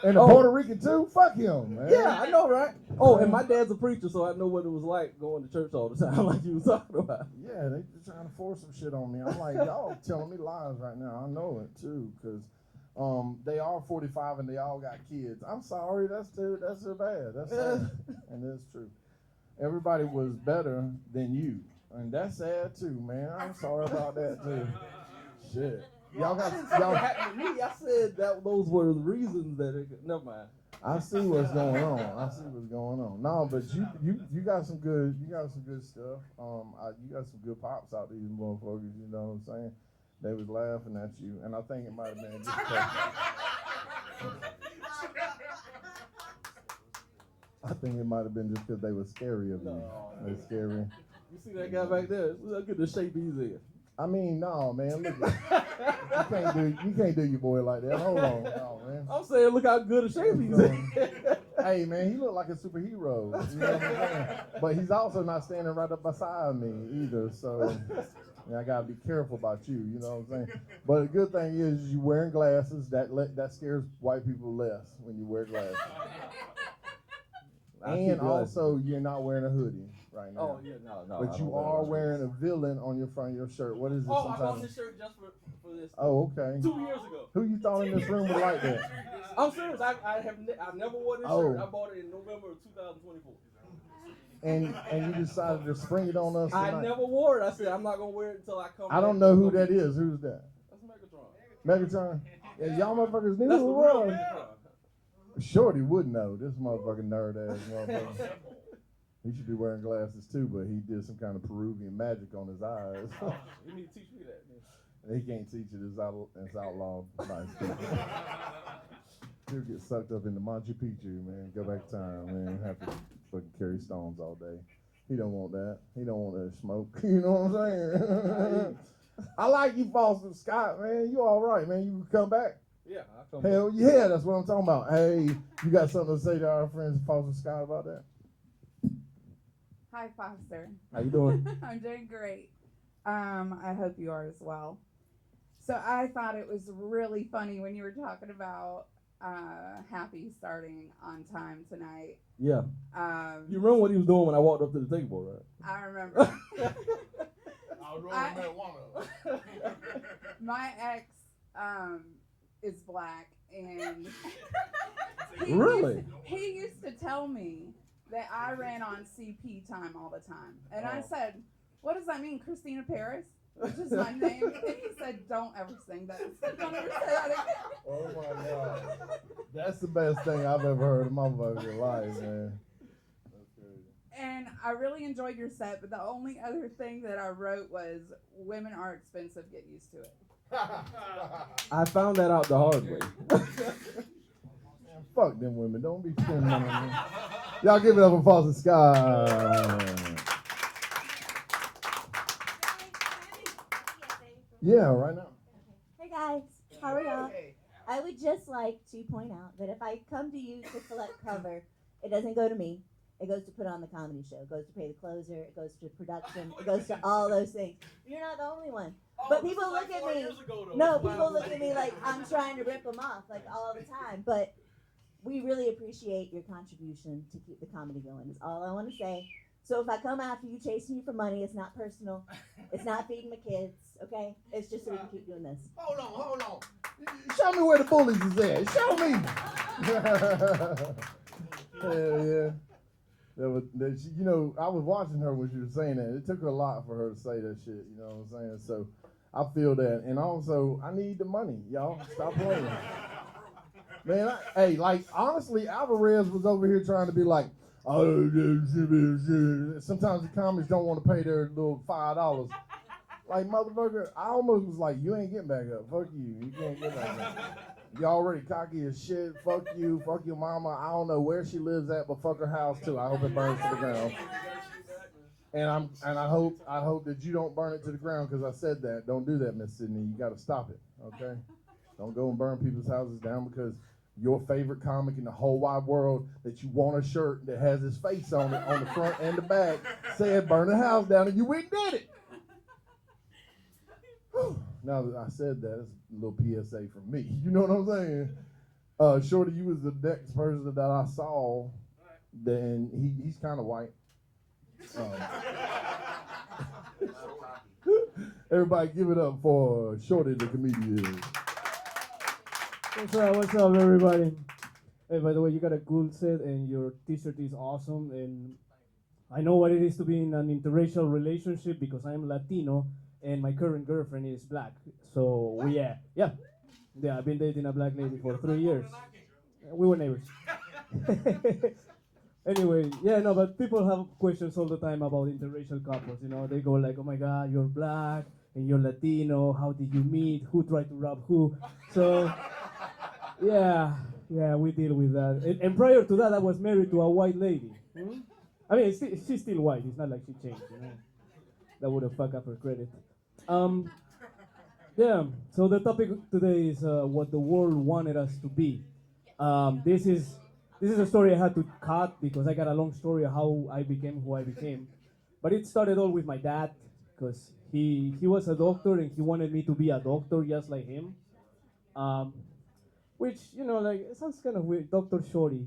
And the Puerto Rican too. Fuck him, man. Yeah, I know, right? Oh, and my dad's a preacher, so I know what it was like going to church all the time, like you was talking about. Yeah, they just trying to force some shit on me. I'm like, y'all telling me lies right now. I know it too, because they are 45 and they all got kids. I'm sorry, that's too bad. That's sad. And it's true. Everybody was better than you, and that's sad too, man. I'm sorry about that too. Shit. Y'all happened to me. I said that those were the reasons that it. Never mind. I see what's going on. No, but you got some good stuff. You got some good pops out these motherfuckers. You know what I'm saying? They was laughing at you, and I think it might have been just. I think it might have been just because they were scary of you. No. They're scary. You see that guy back there? Look at the shape he's in. I mean, no, man. Look, you can't do your boy like that. Hold on, no, man. I'm saying, look how good a shape he's in. Hey, man, he look like a superhero. You know what I'm saying? But he's also not standing right up beside me either. So I gotta be careful about you. You know what I'm saying? But the good thing is you wearing glasses. That scares white people less when you wear glasses. And also, you're not wearing a hoodie right now. Oh, yeah, no. But you are wearing a villain on your front of your shirt. What is it? Oh, I bought this shirt just for this. Oh, okay. 2 years ago. Who you thought in this room would like that? I'm serious. I never wore this shirt. I bought it in November of 2024. And you decided to spring it on us tonight. I never wore it. I said I'm not gonna wear it until I come. I don't know who that is. Who's that? That's Megatron. Megatron? Yeah, y'all motherfuckers knew That's who the it real was. Megatron. Shorty would know. This motherfucking nerd ass motherfucker. He should be wearing glasses too, but he did some kind of Peruvian magic on his eyes. You need to teach me that. He can't teach it. It's outlawed by his people. He'll get sucked up into Machu Picchu, man. Go back to time, man. Have to fucking carry stones all day. He don't want that. He don't want that smoke. You know what I'm saying? I like you, Foster Scott, man. You all right, man. You come back? Yeah, I'll come Hell back. yeah, that's what I'm talking about. Hey, you got something to say to our friends Foster Scott about that? Hi, Foster. How you doing? I'm doing great. I hope you are as well. So I thought it was really funny when you were talking about Happy starting on time tonight. Yeah. You remember what he was doing when I walked up to the table, right? I remember. I was rolling marijuana. My ex is black, and Really? he used to tell me that I ran on CP time all the time. And I said, what does that mean, Christina Paris? Which is my name. And he said, don't ever sing that. Don't ever say that again. Oh my God. That's the best thing I've ever heard in my fucking life, man. That's crazy. And I really enjoyed your set, but the only other thing that I wrote was, women are expensive, get used to it. I found that out the hard way. Man, fuck them women. Don't be spending money on them. Y'all give it up for Foster Scott. Yeah, right now. Hey guys, how are y'all? I would just like to point out that if I come to you to select cover, it doesn't go to me. It goes to put on the comedy show. It goes to pay the closer. It goes to production. It goes to all those things. You're not the only one. But people look at me. No, people look at me like I'm trying to rip them off like all the time. But we really appreciate your contribution to keep the comedy going. Is all I want to say. So if I come after you, chasing you for money, it's not personal. It's not feeding my kids, okay? It's just so we can keep doing this. Hold on. Show me where the bullies is at. Show me. Hell yeah. that she, you know, I was watching her when she was saying that. It took her a lot for her to say that shit. You know what I'm saying? So I feel that, and also I need the money, y'all. Stop playing, man. Hey, like honestly, Alvarez was over here trying to be like, oh, sometimes the comics don't want to pay their little $5. Like motherfucker, I almost was like, you ain't getting back up. Fuck you. You can't get back up. You already cocky as shit. Fuck you. Fuck your mama. I don't know where she lives at, but fuck her house too. I hope it burns to the ground. And I hope that you don't burn it to the ground because I said that. Don't do that, Miss Sydney. You got to stop it. Okay? Don't go and burn people's houses down because your favorite comic in the whole wide world that you want a shirt that has his face on it on the front and the back said burn the house down and you went and did it. Now that I said that, it's a little PSA from me. You know what I'm saying? Shorty, you was the next person that I saw. Then he's kind of white. Everybody give it up for Shorty the comedian. What's up, everybody? Hey, by the way, you got a cool set and your t-shirt is awesome. And I know what it is to be in an interracial relationship because I'm Latino and my current girlfriend is black. So, yeah, I've been dating a black lady for 3 years. We were neighbors. Anyway, but people have questions all the time about interracial couples. You know, they go like, oh my God, you're black and you're Latino. How did you meet? Who tried to rob who? So, yeah, we deal with that. And prior to that, I was married to a white lady. I mean, she's still white. It's not like she changed, you know. That would have fucked up her credit. So the topic today is what the world wanted us to be. This is a story I had to cut because I got a long story of how I became who I became. But it started all with my dad because he was a doctor and he wanted me to be a doctor just like him. Which, you know, like, it sounds kind of weird, Dr. Shorty.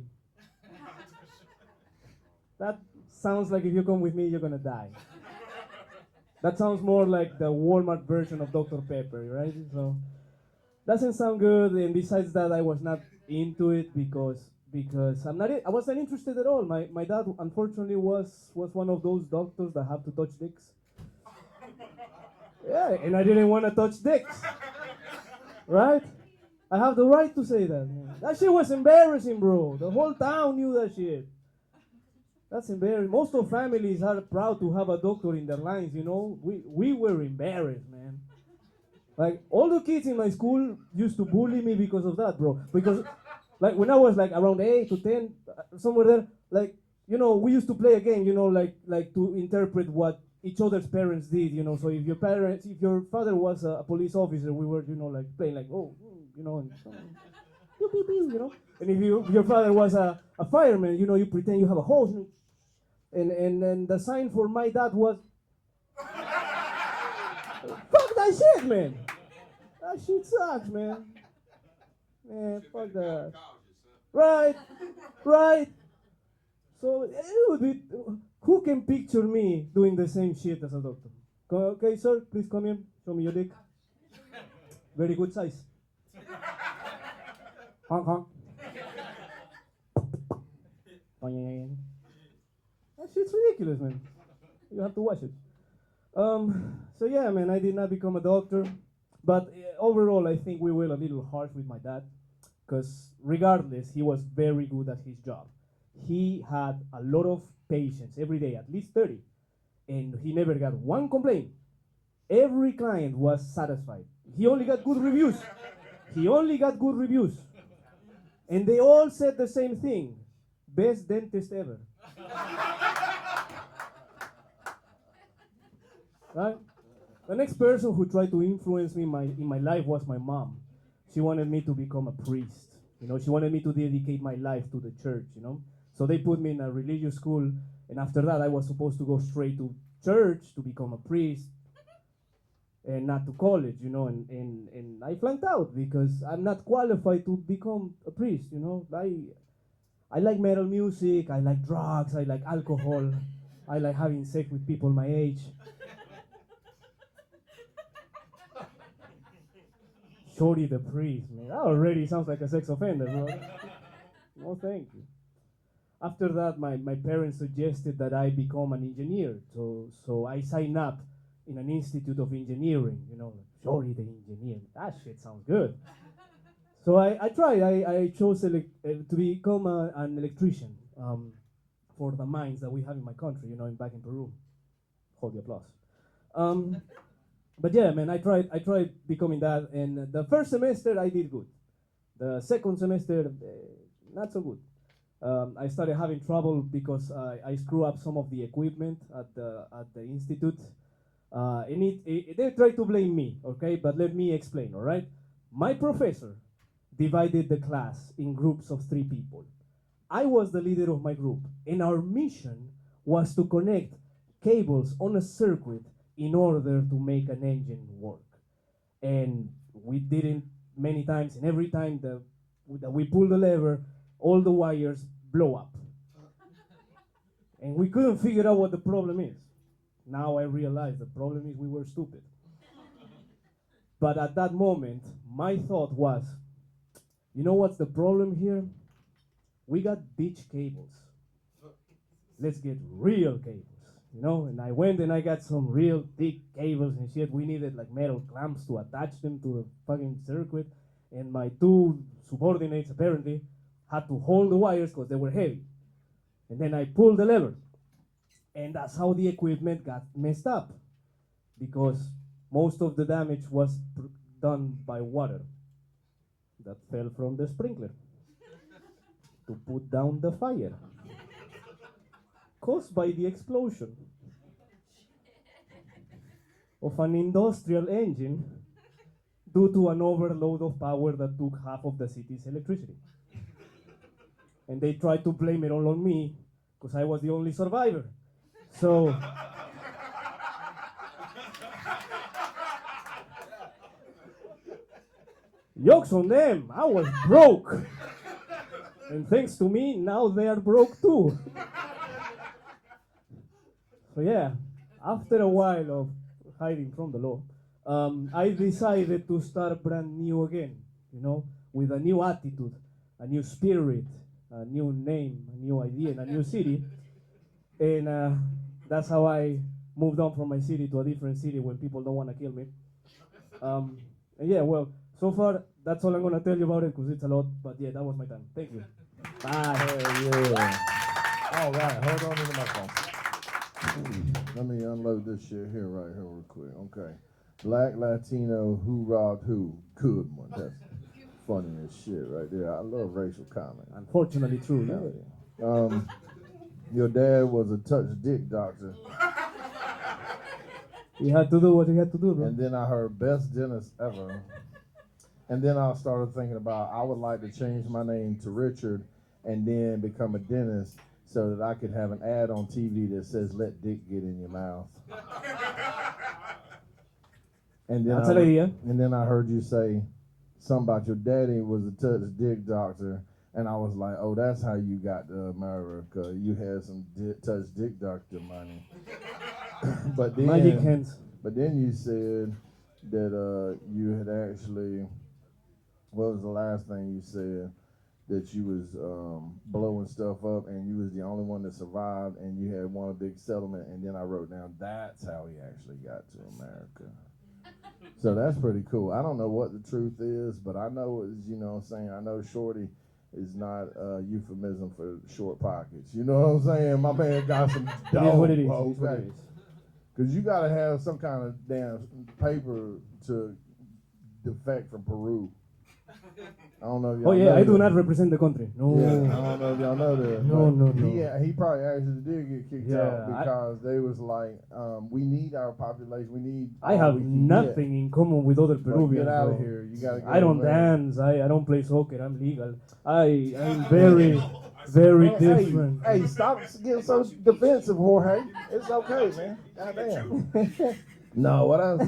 That sounds like if you come with me, you're gonna die. That sounds more like the Walmart version of Dr. Pepper, right? So, doesn't sound good, and besides that, I was not into it because I wasn't interested at all. My dad, unfortunately, was one of those doctors that have to touch dicks. Yeah, and I didn't want to touch dicks. Right? I have the right to say that, man. That shit was embarrassing, bro. The whole town knew that shit. That's embarrassing. Most of families are proud to have a doctor in their lines, you know. We were embarrassed, man. Like, all the kids in my school used to bully me because of that, bro. Because, like, when I was, like, around 8 to 10, somewhere there, like, you know, we used to play a game, you know, like to interpret what each other's parents did, you know. So if your father was a police officer, we were, you know, like, playing, like, oh, you know, and pew, pew, pew, you know. And if your father was a fireman, you know, you pretend you have a hose. And the sign for my dad was, fuck that shit, man. That shit sucks, man. Man, fuck that. Right. So it would be, who can picture me doing the same shit as a doctor? Okay, sir, please come in. Show me your dick. Very good size. Honk, honk. That shit's ridiculous, man. You have to watch it. So yeah, man, I did not become a doctor. But overall, I think we were a little harsh with my dad. Because regardless, he was very good at his job. He had a lot of patients every day, at least 30. And he never got one complaint. Every client was satisfied. He only got good reviews. And they all said the same thing. Best dentist ever. Right? The next person who tried to influence me in my life was my mom. She wanted me to become a priest. You know, she wanted me to dedicate my life to the church, you know. So they put me in a religious school, and after that I was supposed to go straight to church to become a priest and not to college, you know, and I flunked out because I'm not qualified to become a priest, you know. I like metal music, I like drugs, I like alcohol, I like having sex with people my age. Shorty the priest, man. That already sounds like a sex offender, bro. No, thank you. after that, my parents suggested that I become an engineer. So I signed up in an institute of engineering. You know, like, surely the engineer. That shit sounds good. So I tried. I chose to become an electrician for the mines that we have in my country. You know, back in Peru. Hold the applause. Um, but yeah, man, I tried becoming that, and the first semester I did good. The second semester, not so good. I started having trouble because I screw up some of the equipment at the institute, and they tried to blame me. Okay, but let me explain. All right, my professor divided the class in groups of 3 people. I was the leader of my group, and our mission was to connect cables on a circuit in order to make an engine work. And we did it many times, and every time that we pull the lever, all the wires blow up. And we couldn't figure out what the problem is. Now I realize the problem is we were stupid. But at that moment, my thought was, you know what's the problem here? We got ditch cables. Let's get real cables, you know? And I went and I got some real thick cables and shit. We needed like metal clamps to attach them to the fucking circuit. And my 2 subordinates apparently had to hold the wires because they were heavy. And then I pulled the lever. And that's how the equipment got messed up. Because most of the damage was done by water that fell from the sprinkler to put down the fire caused by the explosion of an industrial engine due to an overload of power that took half of the city's electricity. And they tried to blame it all on me because I was the only survivor. So jokes on them, I was broke. And thanks to me, now they are broke too. So yeah, after a while of hiding from the law, I decided to start brand new again, you know, with a new attitude, a new spirit, a new name, a new idea, and a new city. And that's how I moved on from my city to a different city when people don't want to kill me. And yeah, well, so far, that's all I'm going to tell you about it because it's a lot. But yeah, that was my time. Thank you. Bye. Yeah. All right, hold on to the microphone. Let me unload this shit here, right here, real quick. Okay. Black Latino, who robbed who? Good one. That's funny as shit right there. I love racial comment. Unfortunately true, yeah. Your dad was a touch dick doctor. He had to do what he had to do, bro. And then I heard best dentist ever. And then I started thinking about I would like to change my name to Richard and then become a dentist so that I could have an ad on TV that says "Let dick get in your mouth." And then That's an idea. And then I heard you say something about your daddy was a touch dick doctor, and I was like, oh, that's how you got to America. You had some touch dick doctor money. But then, Magic hands. But then you said that you had actually. What was the last thing you said? That you was blowing stuff up and you was the only one that survived and you had won a big settlement, and then I wrote down that's how he actually got to America. So that's pretty cool. I don't know what the truth is, but I know it's, you know what I'm saying, I know shorty is not a euphemism for short pockets. You know what I'm saying? My man got some dope. It is what it is. It is what it is. Because you got to have some kind of damn paper to defect from Peru. I don't know if y'all know I do that. not represent the country. No. Yeah, I don't know if y'all know that. No. He probably actually did get kicked out because they was like, we need our population. We need. I have nothing in common with other Peruvians. Get out of here. You gotta. I don't dance. I don't play soccer. I'm legal. I'm very, very different. Hey, stop getting so defensive, Jorge. It's okay, man. Goddamn. No, what I'm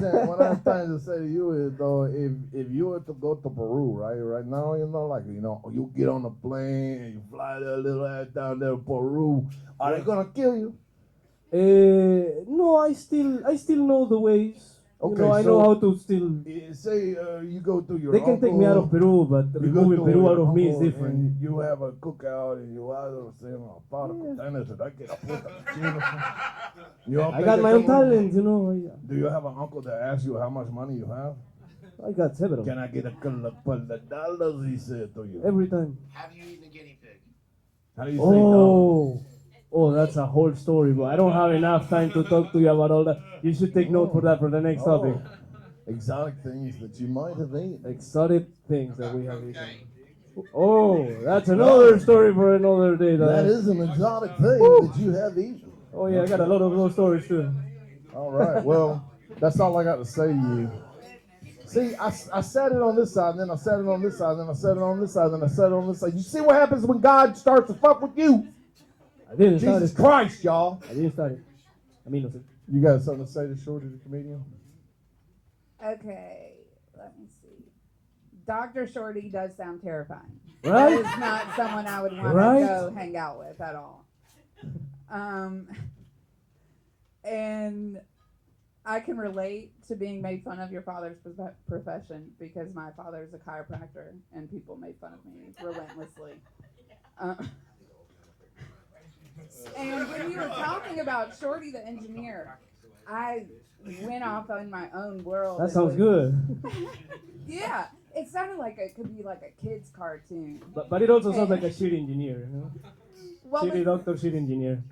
trying to say to you is though, if you were to go to Peru, right now, you get on a plane and you fly that little ass down there to Peru, are they gonna kill you? No, I still know the ways. Okay, I know how to still. Say you go through your They can take me out of Peru, but you go removing through Peru your out of me is uncle different. and you have a cookout and you either say, "Oh, para cocaína, should I get a puta chino?" You all I think got they my own come on? talent, Do you have an uncle that asks you how much money you have? I got several. Can I get a couple of dollars? He said to you. Every time. Have you eaten a guinea pig? How do you say dollars? Oh, that's a whole story, but I don't have enough time to talk to you about all that. You should take note for that for the next topic. Exotic things that you might have eaten. Exotic things that we have eaten. Oh, that's another story for another day. That is an exotic thing that you have eaten. Oh yeah, I got a lot of those stories too. All right, well, that's all I got to say to you. See, I said it on this side, and then I said it on this side, and then I said it on this side, and then I said it on this side. You see what happens when God starts to fuck with you? I didn't start Jesus it. Christ, y'all. I didn't start it. I mean, You got something to say to Shorty, the comedian? Okay, let me see. Dr. Shorty does sound terrifying. Right? That is not someone I would want Right? to go hang out with at all. And I can relate to being made fun of your father's profession because my father is a chiropractor and people made fun of me relentlessly. And when you were talking about Shorty the engineer, I went off in my own world. that sounds good. Yeah, it sounded like it could be like a kid's cartoon. But it also sounds like a shit engineer. You know? Well, Shitty doctor, shit engineer.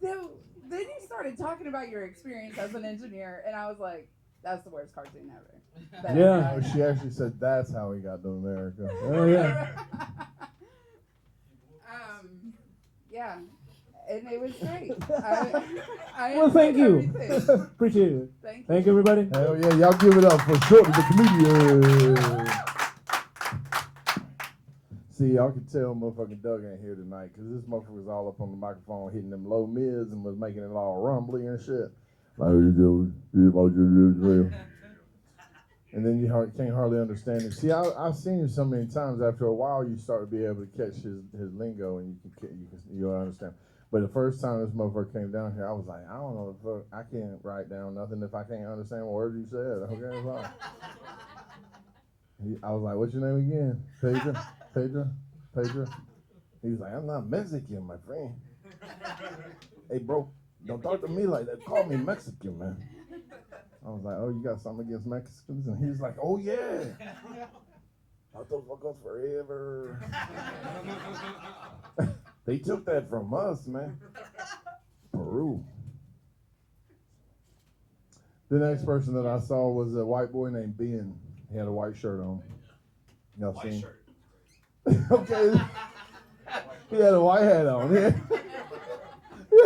then you started talking about your experience as an engineer, and I was like, that's the worst cartoon ever. That Yeah. is- She actually said that's how he got to America. Oh yeah. Yeah, and it was great. I Well, thank you. enjoyed everything. Appreciate it. Thank you. Thank you, everybody. Hell yeah, y'all give it up for Shorty the comedian. See, y'all can tell motherfucking Doug ain't here tonight because this motherfucker's all up on the microphone hitting them low mids and was making it all rumbly and shit. And then you can't hardly understand it. See, I've seen you so many times. After a while, you start to be able to catch his lingo and you'll understand. But the first time this motherfucker came down here, I was like, I don't know the fuck. I can't write down nothing if I can't understand what words you said. Okay, fine. I was like, what's your name again? Pedro. He was like, I'm not Mexican, my friend. Hey, bro, don't talk to me like that. Call me Mexican, man. I was like, oh, you got something against Mexicans? And he was like, oh, yeah. I'll those fuckers forever. They took that from us, man. Peru. The next person that I saw was a white boy named Ben. He had a white shirt on. Y'all White seen? shirt. Okay. He had a white hat on. He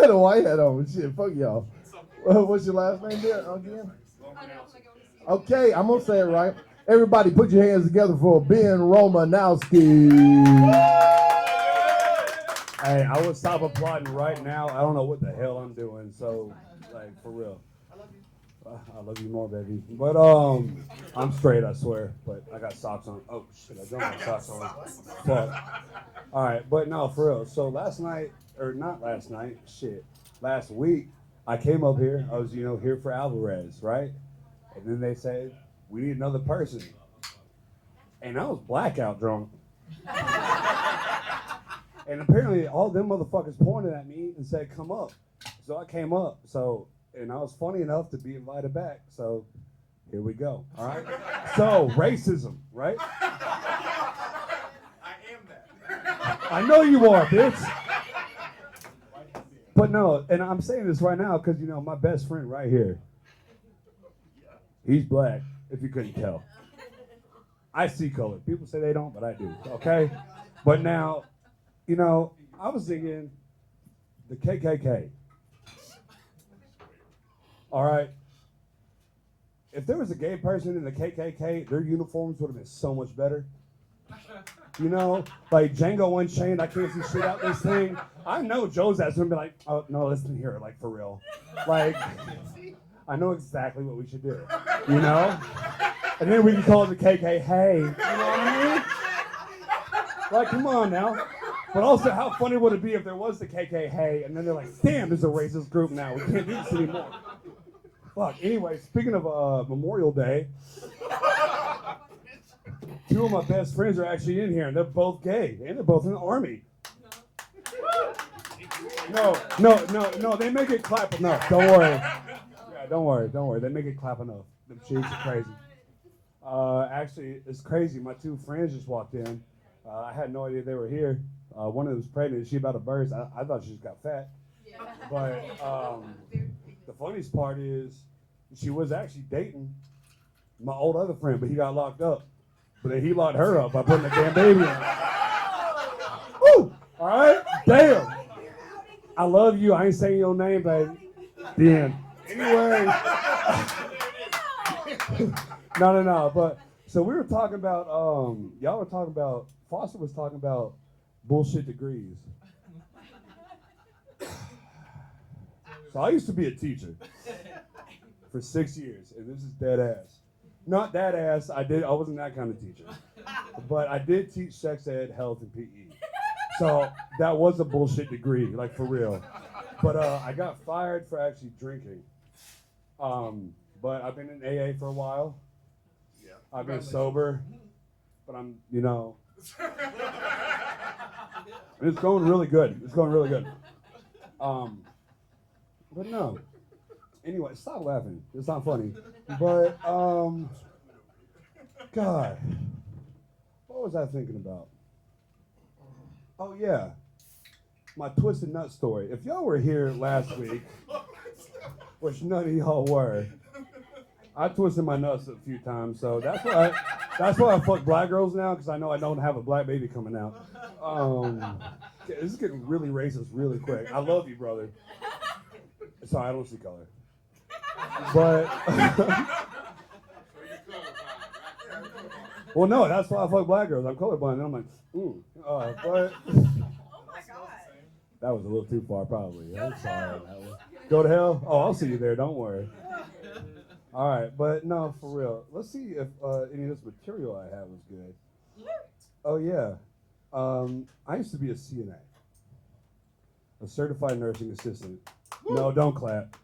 had a white hat on. Shit, fuck y'all. What's your last name there again? Okay, I'm going to say it right. Everybody put your hands together for Ben Romanowski. Hey, I would stop applauding right now. I don't know what the hell I'm doing, so, like, for real. I love you more, baby. But, I'm straight, I swear. But I got socks on. Oh, shit, I don't have socks on. Fuck. All right, but no, for real. So last night, or not last night, shit. Last week, I came up here. I was, here for Alvarez, right? And then they said, we need another person. And I was blackout drunk. And apparently all them motherfuckers pointed at me and said, come up. So I came up. And I was funny enough to be invited back. So here we go. All right. So racism, right? I am that. I know you are, bitch. But no, and I'm saying this right now because, my best friend right here, he's black, if you couldn't tell. I see color. People say they don't, but I do, okay? But now, I was thinking the KKK. All right? If there was a gay person in the KKK, their uniforms would have been so much better. Like Django Unchained, I can't see shit out this thing. I know Joe's ass gonna be like, oh, no, listen here, like, for real. Like, I know exactly what we should do, And then we can call it the KK, hey, you know what I mean? Like, come on now. But also, how funny would it be if there was the KK, hey, and then they're like, damn, there's a racist group now. We can't do this anymore. Fuck. Anyway, speaking of Memorial Day, two of my best friends are actually in here, and they're both gay, and they're both in the army. No. They make it clap enough. Don't worry. Yeah, don't worry. They make it clap enough. Them cheeks are crazy. Actually, it's crazy. My two friends just walked in. I had no idea they were here. One of them was pregnant. She about to burst. I thought she just got fat. But the funniest part is she was actually dating my old other friend, but he got locked up. But then he locked her up by putting a damn baby in. Woo! All right? Damn. I love you. I ain't saying your name, baby. The end. Anyway. No. But so we were talking about, y'all were talking about, Foster was talking about bullshit degrees. So I used to be a teacher for 6 years, and this is dead ass. Not that ass. I wasn't that kind of teacher, but I did teach sex ed, health, and PE. So that was a bullshit degree, like for real. But I got fired for actually drinking. But I've been in AA for a while. Yeah. I've been sober, but I'm, it's going really good. But no. Anyway, stop laughing. It's not funny. But, God. What was I thinking about? Oh, yeah. My twisted nut story. If y'all were here last week, which none of y'all were, I twisted my nuts a few times, so that's why I fuck black girls now, because I know I don't have a black baby coming out. This is getting really racist really quick. I love you, brother. Sorry, I don't see color. But well, no, that's why I fuck black girls. I'm colorblind, and I'm like, but that was a little too far, probably. I'm sorry. Go to hell? Oh, I'll see you there. Don't worry. All right, but no, for real. Let's see if any of this material I have was good. Oh yeah, I used to be a CNA, a certified nursing assistant. No, don't clap.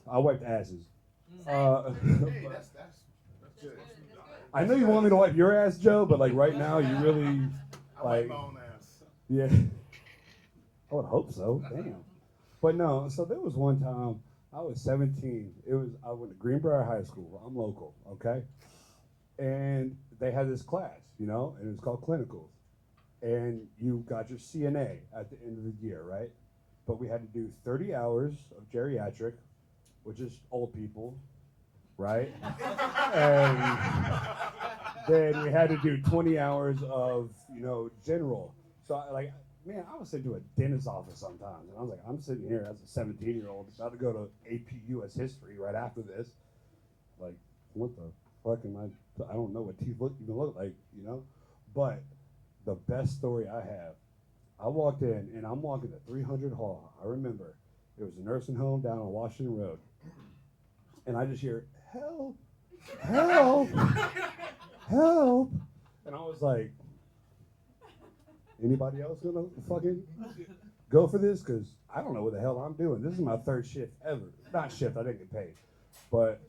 I wiped asses. Hey, that's good. I know you want me to wipe your ass, Joe, but like right now, you really I like my own ass. Yeah. I would hope so. Damn. But no. So there was one time I was 17. I went to Greenbrier High School. I'm local, okay? And they had this class, and it was called clinicals. And you got your CNA at the end of the year, right? But we had to do 30 hours of geriatric, which is old people, right? And then we had to do 20 hours of, general. So I was sent to a dentist's office sometimes. And I was like, I'm sitting here as a 17-year-old about to go to AP US history right after this. Like, what the fuck I don't know what teeth even look like, But the best story I have, I walked in, and I'm walking to 300 Hall. I remember it was a nursing home down on Washington Road. And I just hear, help, help, help. And I was like, anybody else gonna fucking go for this? Because I don't know what the hell I'm doing. This is my third shift ever. Not shift, I didn't get paid. But,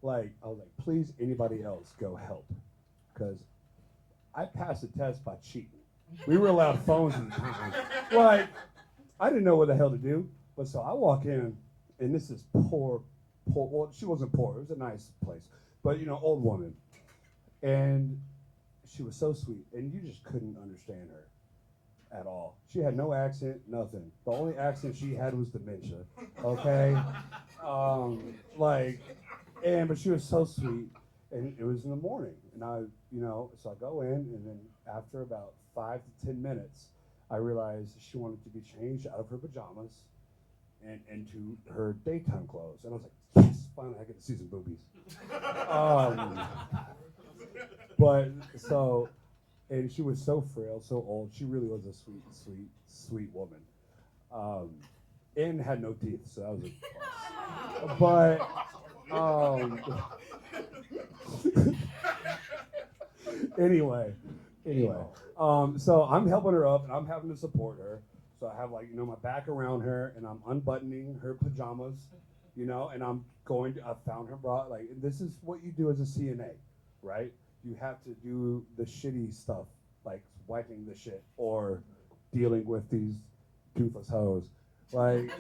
I was like, please, anybody else go help. Because I passed the test by cheating. We were allowed phones at the time. I didn't know what the hell to do. But so I walk in, and this is poor, well, she wasn't poor. It was a nice place. But, old woman. And she was so sweet. And you just couldn't understand her at all. She had no accent, nothing. The only accent she had was dementia. Okay? But she was so sweet. And it was in the morning. And so I go in, and then after about 5 to 10 minutes, I realized she wanted to be changed out of her pajamas and into her daytime clothes. And I was like, yes, finally I get to see some boobies. And she was so frail, so old. She really was a sweet, sweet, sweet woman. And had no teeth, so that was a plus. Anyway, so I'm helping her up, and I'm having to support her. So I have my back around her, and I'm unbuttoning her pajamas, you know, and I found her bra. Like, this is what you do as a CNA, right? You have to do the shitty stuff, like wiping the shit or dealing with these toothless hoes. Like,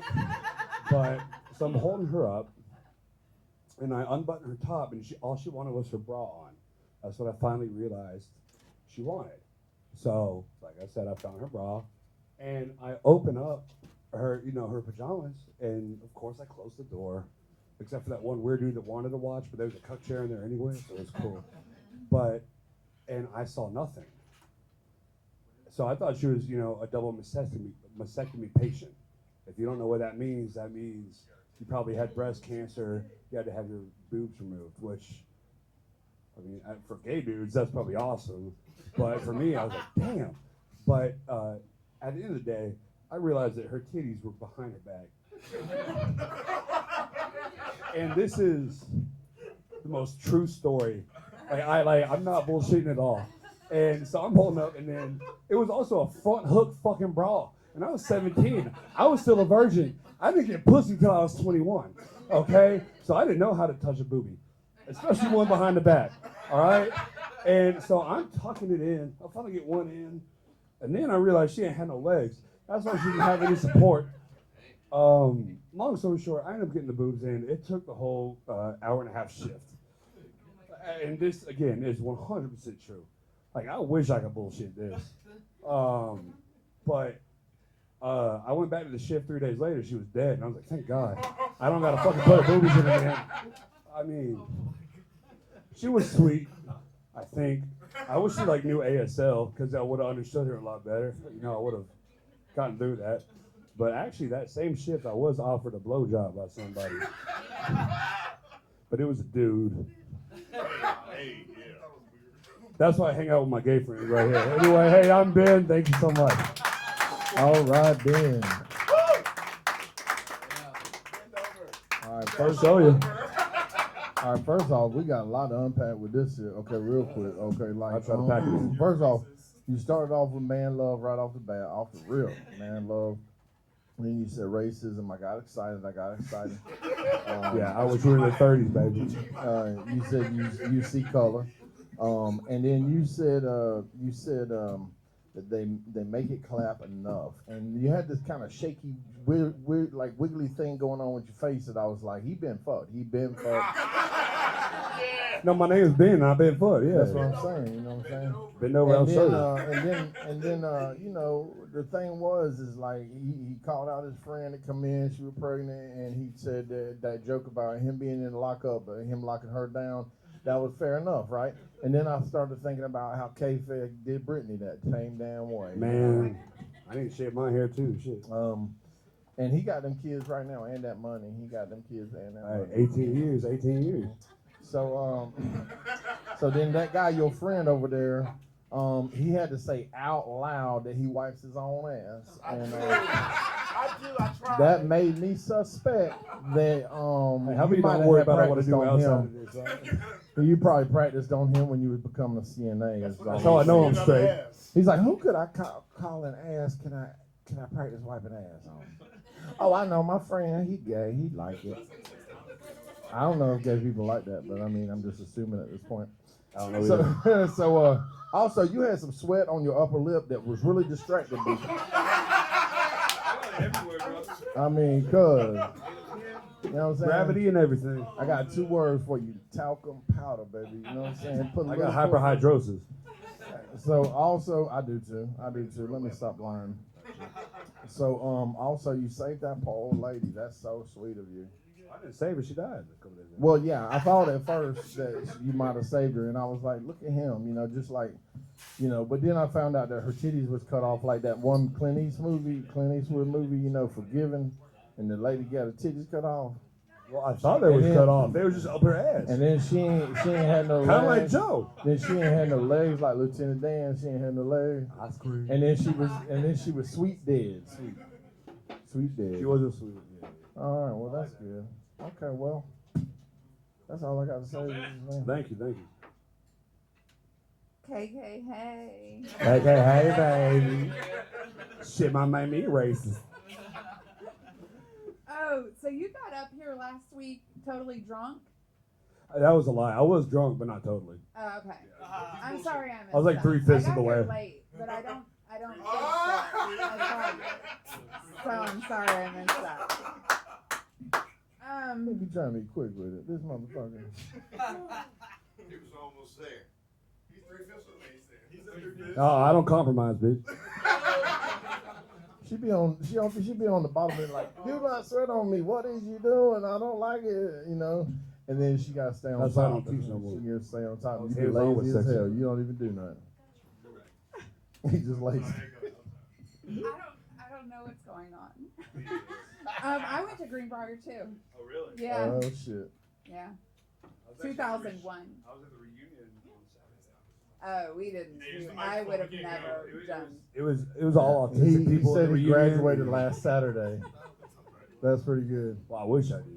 but, so I'm holding her up, and I unbuttoned her top, and all she wanted was her bra on. That's what I finally realized she wanted. So, like I said, I found her bra, and I open up her, her pajamas, and of course I closed the door, except for that one weird dude that wanted to watch, but there was a cuck chair in there anyway, so it was cool. And I saw nothing. So I thought she was, a double mastectomy patient. If you don't know what that means you probably had breast cancer, you had to have your boobs removed, which, I mean, for gay dudes, that's probably awesome. But for me, I was like, damn. But at the end of the day, I realized that her titties were behind her back. And this is the most true story. I'm not bullshitting at all. And so I'm holding up, and then it was also a front hook fucking bra. And I was 17. I was still a virgin. I didn't get pussy until I was 21. Okay? So I didn't know how to touch a boobie, especially one behind the back. All right? And so I'm tucking it in. I finally get one in. And then I realized she ain't had no legs. That's why she didn't have any support. Long story short, I ended up getting the boobs in. It took the whole hour and a half shift. And this, again, is 100% true. Like, I wish I could bullshit this. But I went back to the shift 3 days later. She was dead. And I was like, thank God. I don't got to fucking put her boobies in again. I mean, she was sweet, I think. I wish she, knew ASL, because I would have understood her a lot better. I would have gotten through that. But actually, that same shift, I was offered a blowjob by somebody. But it was a dude. Hey, yeah. That's why I hang out with my gay friends right here. Anyway, hey, I'm Ben. Thank you so much. All right, Ben. All right, first show you. All right, first off, we got a lot to unpack with this shit. Okay, real quick. Okay, I'll try to pack it. First off, you started off with man love right off the bat, off the real man love. Then you said racism. I got excited. Yeah, I was in the 30s, baby. You said you see color, and then you said that they make it clap enough, and you had this kind of shaky, weird, like wiggly thing going on with your face that I was like, he been fucked. No, my name is Ben. And I've been fucked. Yeah, That's what I'm saying. You know what I'm saying? Been over outside. And then the thing was like he called out his friend to come in. She was pregnant, and he said that joke about him being in the lockup, him locking her down. That was fair enough, right? And then I started thinking about how K-Fed did Britney that same damn way. Man, I need to shave my hair too. Shit. And he got them kids right now, and that money. He got them kids and that money. 18 years. So then that guy, your friend over there, he had to say out loud that he wipes his own ass, and I tried. that made me suspect that How you about you might don't have worry had about what I practiced do on outside him. of this. Right? You probably practiced on him when you was becoming a CNA. That's how I know I'm straight. He's like, who could I call an ass? Can I practice wiping ass on? Oh, I know my friend. He gay. He like it. I don't know if gay people like that, but I mean, I'm just assuming at this point. I don't know. So also, you had some sweat on your upper lip that was really distracting me. I mean, cuz, you know what I'm saying? Gravity and everything. I got 2 words for you: talcum powder, baby. You know what I'm saying? Put a I little got hyperhidrosis. So also, I do too. Let me stop lying. So also, you saved that poor old lady. That's so sweet of you. I didn't save her. She died a couple days ago. Well, yeah, I thought at first that you might have saved her, and I was like, look at him, just like, But then I found out that her titties was cut off, like that one Clint Eastwood movie, Forgiven, and the lady got her titties cut off. Well, I thought they was cut off. They were just up her ass. And then she ain't had no legs. Kind of like Joe. Then she ain't had no legs like Lieutenant Dan. She ain't had no legs. I screamed. And then she was sweet dead. Sweet dead. She wasn't sweet. Yeah. All right, well that's good. Okay, well, that's all I got to say. Thank you. KK, hey. Hey, baby. Shit might make me racist. Oh, so you got up here last week totally drunk? That was a lie. I was drunk, but not totally. Oh, okay. I'm sorry I missed I was like that. 3/5 I of the got here way. late, but I don't think so. I so I'm sorry I missed that. They be trying to be quick with it. This motherfucker. He was almost there. He's 3/5 of the way. He's under this. Oh, I don't compromise, bitch. She be on the bottom and like, do not sweat on me. What is you doing? I don't like it, you know. And then she gotta stay on That's why I top. don't teach no more. She gotta stay on top. You Hey, be what's wrong lazy with as sex? hell. You don't even do nothing. He just lazy. I don't know what's going on. I went to Greenbrier too. Oh, really? Yeah. Oh shit. Yeah. I was actually 2001. I was at the reunion on Saturday. Oh, we didn't. They used the I would have microphone, never it was- done. It was all autistic He people. said in the he reunion. graduated last Saturday. That's pretty good. Well, I wish I did.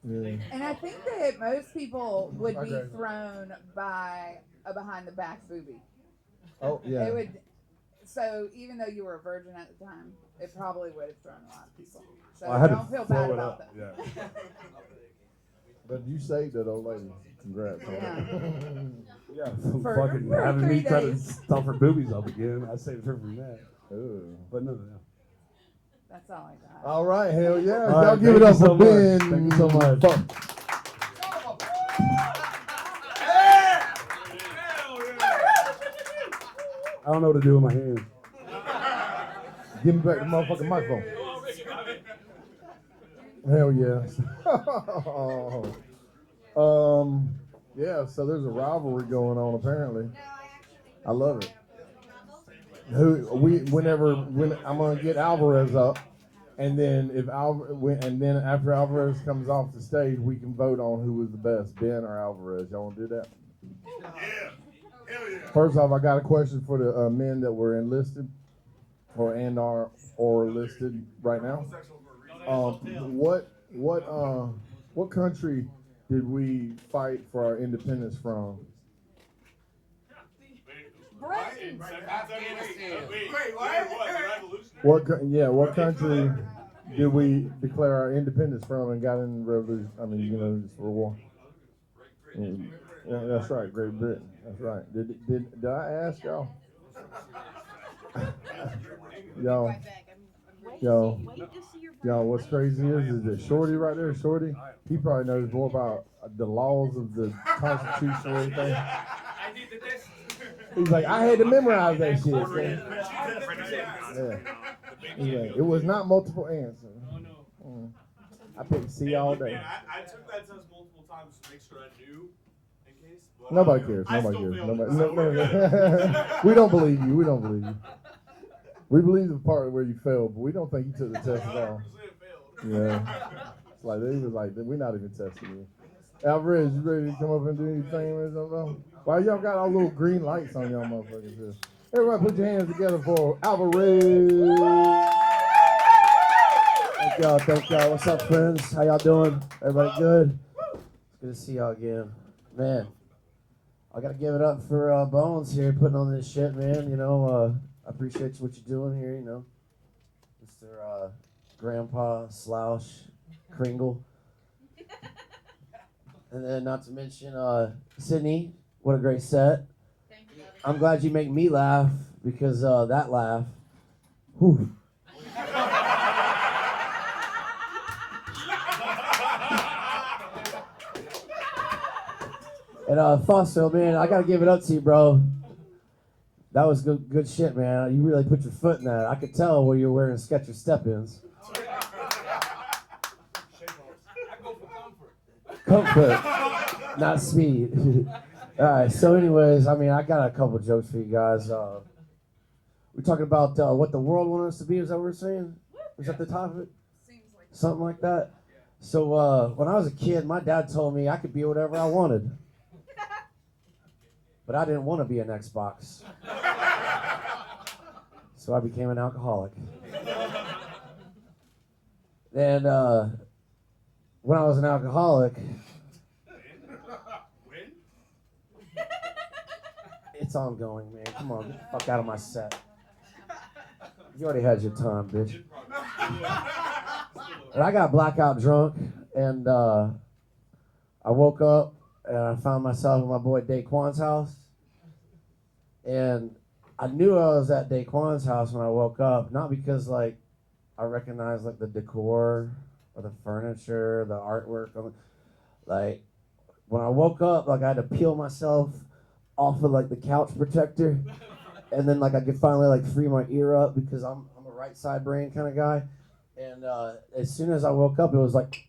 Yeah. And I think that most people would be Okay. thrown by a behind the back booby. Oh yeah. They would. So even though you were a virgin at the time, it probably would have thrown a lot of people. So I had don't to feel throw bad it about up. that. Yeah. But you saved that old lady. Congrats. Yeah, For fucking having 3 me try to days. stuff her boobies up again. I saved her from that. Ooh. But no. That's all I got. All right, hell yeah. All Y'all right, give it thank up you so for much. Ben. Thank you so much. I don't know what to do with my hands. Give me back the motherfucking microphone. Hell yes. Yeah, so there's a rivalry going on apparently. I love it. When I'm gonna get Alvarez up, and then after Alvarez comes off the stage, we can vote on who was the best, Ben or Alvarez. Y'all wanna do that? Yeah. Hell yeah. First off, I got a question for the men that were enlisted or listed right now. What country did we fight for our independence from? Britain. Afghanistan. Wait, what? The revolution? What country did we declare our independence from and got in the revolution? I mean, this World War. Yeah, that's right, Great Britain. That's right. Did I ask y'all? Y'all, what's crazy is that Shorty right there, Shorty, he probably knows more about the laws of the Constitution or anything. I did the test. He's like, I had to memorize that shit. Man. Yeah. Yeah. It was not multiple answers. I picked C all day. I took that test multiple times to make sure I knew in case. But Nobody cares. I Nobody still cares. failed Nobody. it, No. so We don't believe you. We don't believe you. We believe the part where you failed, but we don't think you took the test at all. 100% failed. Yeah. It's like they was like, we're not even testing you. Alvarez, you ready to come up and do anything or something? Why y'all got all little green lights on y'all motherfuckers here? Everybody put your hands together for Alvarez. Thank y'all. What's up, friends? How y'all doing? Everybody good? It's good to see y'all again. Man, I gotta give it up for Bones here putting on this shit, man. I appreciate what you're doing here, Mr. Grandpa Slouch Kringle. And then not to mention Sydney, what a great set. Thank you. I'm glad you make me laugh because that laugh, whew. And Fosso, man, I gotta give it up to you, bro. That was good shit, man. You really put your foot in that. I could tell where you were wearing Skechers step-ins. Comfort, not speed. All right. So, anyways, I got a couple jokes for you guys. We're talking about what the world wants us to be. Is that what we're saying? Is that the topic? Seems like Something like that. So, when I was a kid, my dad told me I could be whatever I wanted. But I didn't want to be an Xbox. So I became an alcoholic. And when I was an alcoholic, it's ongoing, man. Come on, get the fuck out of my set. You already had your time, bitch. And I got blackout drunk, and I woke up, and I found myself at my boy Daquan's house. And I knew I was at Daquan's house when I woke up, not because, like, I recognized, like, the decor or the furniture, the artwork. Like, when I woke up, like, I had to peel myself off of, like, the couch protector. And then, like, I could finally, like, free my ear up because I'm a right side brain kind of guy. And as soon as I woke up, it was like...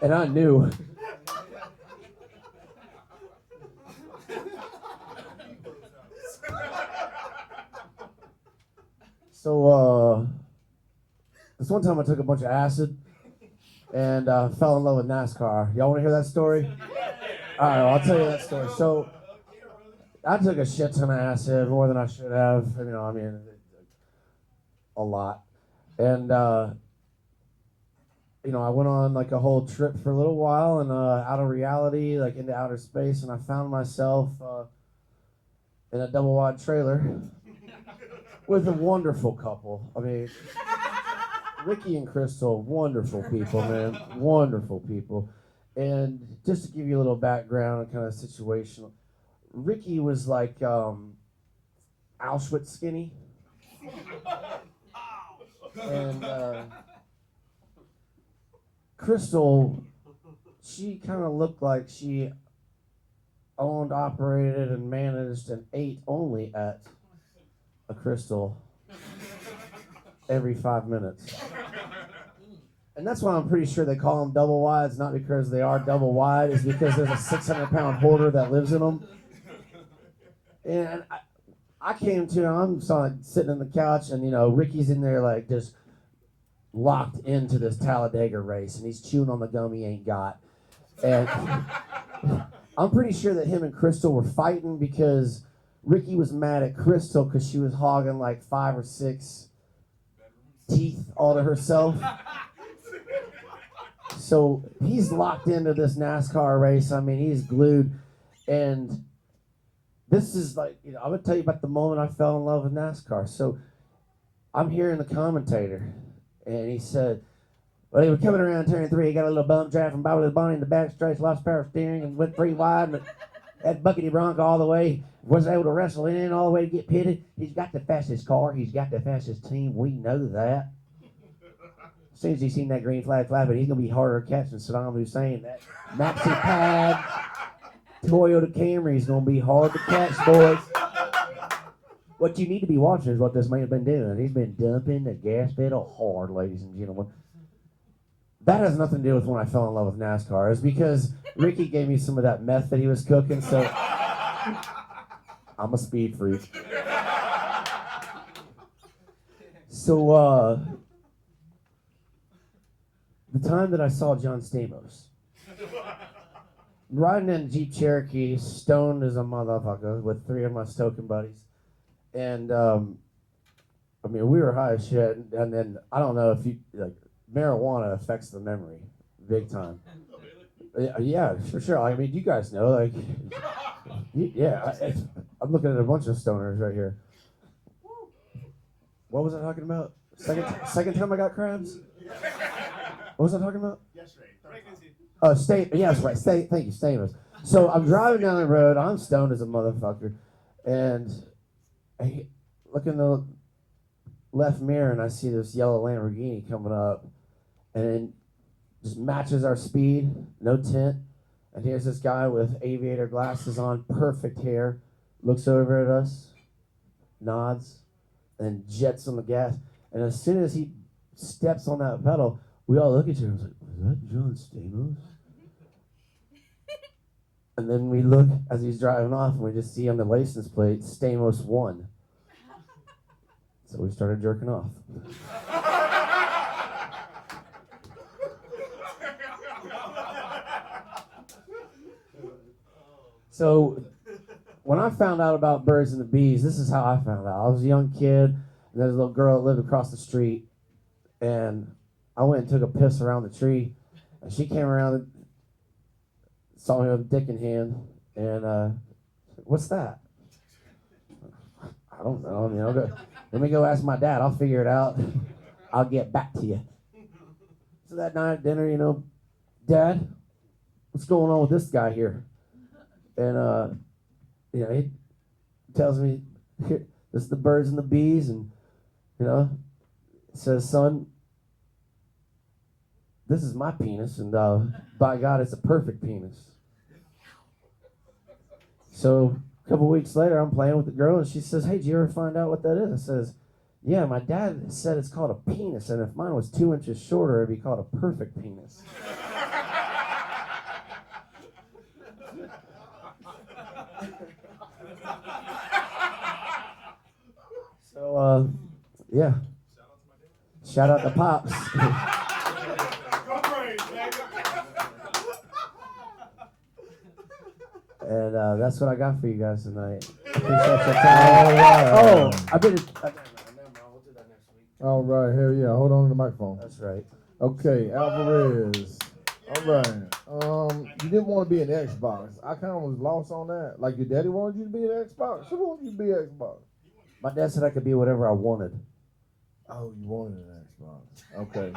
and I knew. So, this one time I took a bunch of acid and fell in love with NASCAR. Y'all want to hear that story? All right, well, I'll tell you that story. So, I took a shit ton of acid, more than I should have. You know, I mean, a lot. And, you know, I went on like a whole trip for a little while and out of reality, like into outer space, and I found myself in a double wide trailer with a wonderful couple. I mean, Ricky and Crystal, wonderful people, man. Wonderful people. And just to give you a little background and kind of situation, Ricky was like Auschwitz skinny. And Crystal, she kind of looked like she owned, operated, and managed and ate only at a Crystal every 5 minutes. And that's why I'm pretty sure they call them double wides, not because they are double wide, it's because there's a 600-pound hoarder that lives in them. And I came to, I'm sitting on the couch, and, you know, Ricky's in there, like, just locked into this Talladega race, and he's chewing on the gum he ain't got. And I'm pretty sure that him and Crystal were fighting because Ricky was mad at Crystal because she was hogging like 5 or 6 teeth all to herself. So he's locked into this NASCAR race. I mean, he's glued. And this is like, you know, I'm going to tell you about the moment I fell in love with NASCAR. So I'm hearing the commentator, and he said, well, he was coming around turn 3. He got a little bump drive from Bobby Bonnie in the back stretch, lost power steering, and went 3 wide. And that buckety Bronco all the way, wasn't able to wrestle in all the way to get pitted. He's got the fastest car. He's got the fastest team. We know that. As soon as he's seen that green flag flapping, he's going to be harder to catch than Saddam Hussein. That maxi pad Toyota Camry is going to be hard to catch, boys. What you need to be watching is what this man's been doing. He's been dumping the gas pedal hard, ladies and gentlemen. That has nothing to do with when I fell in love with NASCAR. It's because Ricky gave me some of that meth that he was cooking, so I'm a speed freak. So, the time that I saw John Stamos, riding in a Jeep Cherokee, stoned as a motherfucker, with 3 of my stoking buddies. And, I mean, we were high as shit, and then, I don't know if you, like, marijuana affects the memory, big time. Yeah, for sure. I mean, you guys know, like, yeah, I'm looking at a bunch of stoners right here. What was I talking about? Second time I got crabs? What was I talking about? Yesterday. Oh, yeah, that's right. Thank you, Stamos. So I'm driving down the road. I'm stoned as a motherfucker. And I look in the left mirror, and I see this yellow Lamborghini coming up. And it just matches our speed, no tint. And here's this guy with aviator glasses on, perfect hair, looks over at us, nods, and jets on the gas. And as soon as he steps on that pedal, we all look at you and was like, is that John Stamos? And then we look as he's driving off, and we just see on the license plate, Stamos 1. So we started jerking off. So when I found out about birds and the bees, this is how I found out. I was a young kid, and there's a little girl that lived across the street, and I went and took a piss around the tree, and she came around and saw me with a dick in hand, and what's that? I don't know. I mean, Let me go ask my dad. I'll figure it out. I'll get back to you. So that night at dinner, you know, Dad, what's going on with this guy here? And, you know, he tells me, this is the birds and the bees, and, you know, says, son, this is my penis, and by God, it's a perfect penis. So a couple weeks later, I'm playing with the girl, and she says, hey, did you ever find out what that is? I says, yeah, my dad said it's called a penis, and if mine was 2 inches shorter, it'd be called a perfect penis. So, yeah. Shout out to Pops. And that's what I got for you guys tonight. Appreciate your time. All right. Oh, I did it. We'll do that next week. All right, hell yeah. Hold on to the microphone. That's right. Okay, Alvarez. All right. You didn't want to be an Xbox. I kind of was lost on that. Like your daddy wanted you to be an Xbox. Who wanted you to be an Xbox? My dad said I could be whatever I wanted. Oh, you wanted an Xbox. Okay.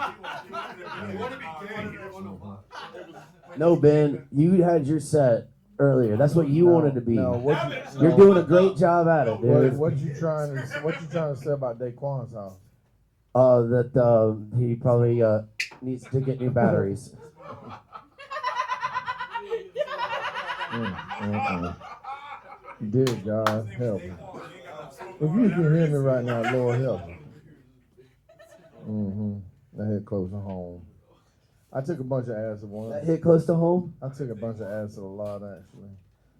No, Ben, you had your set earlier. That's what you wanted to be. No, You're doing a great job at it, dude. What you trying to say about Daquan's house? That he probably needs to get new batteries. Dear God, help me. If you can hear me right now, Lord help me. That hit close to home. I took a bunch of acid once. That hit close to home? I took a bunch of acid a lot, actually.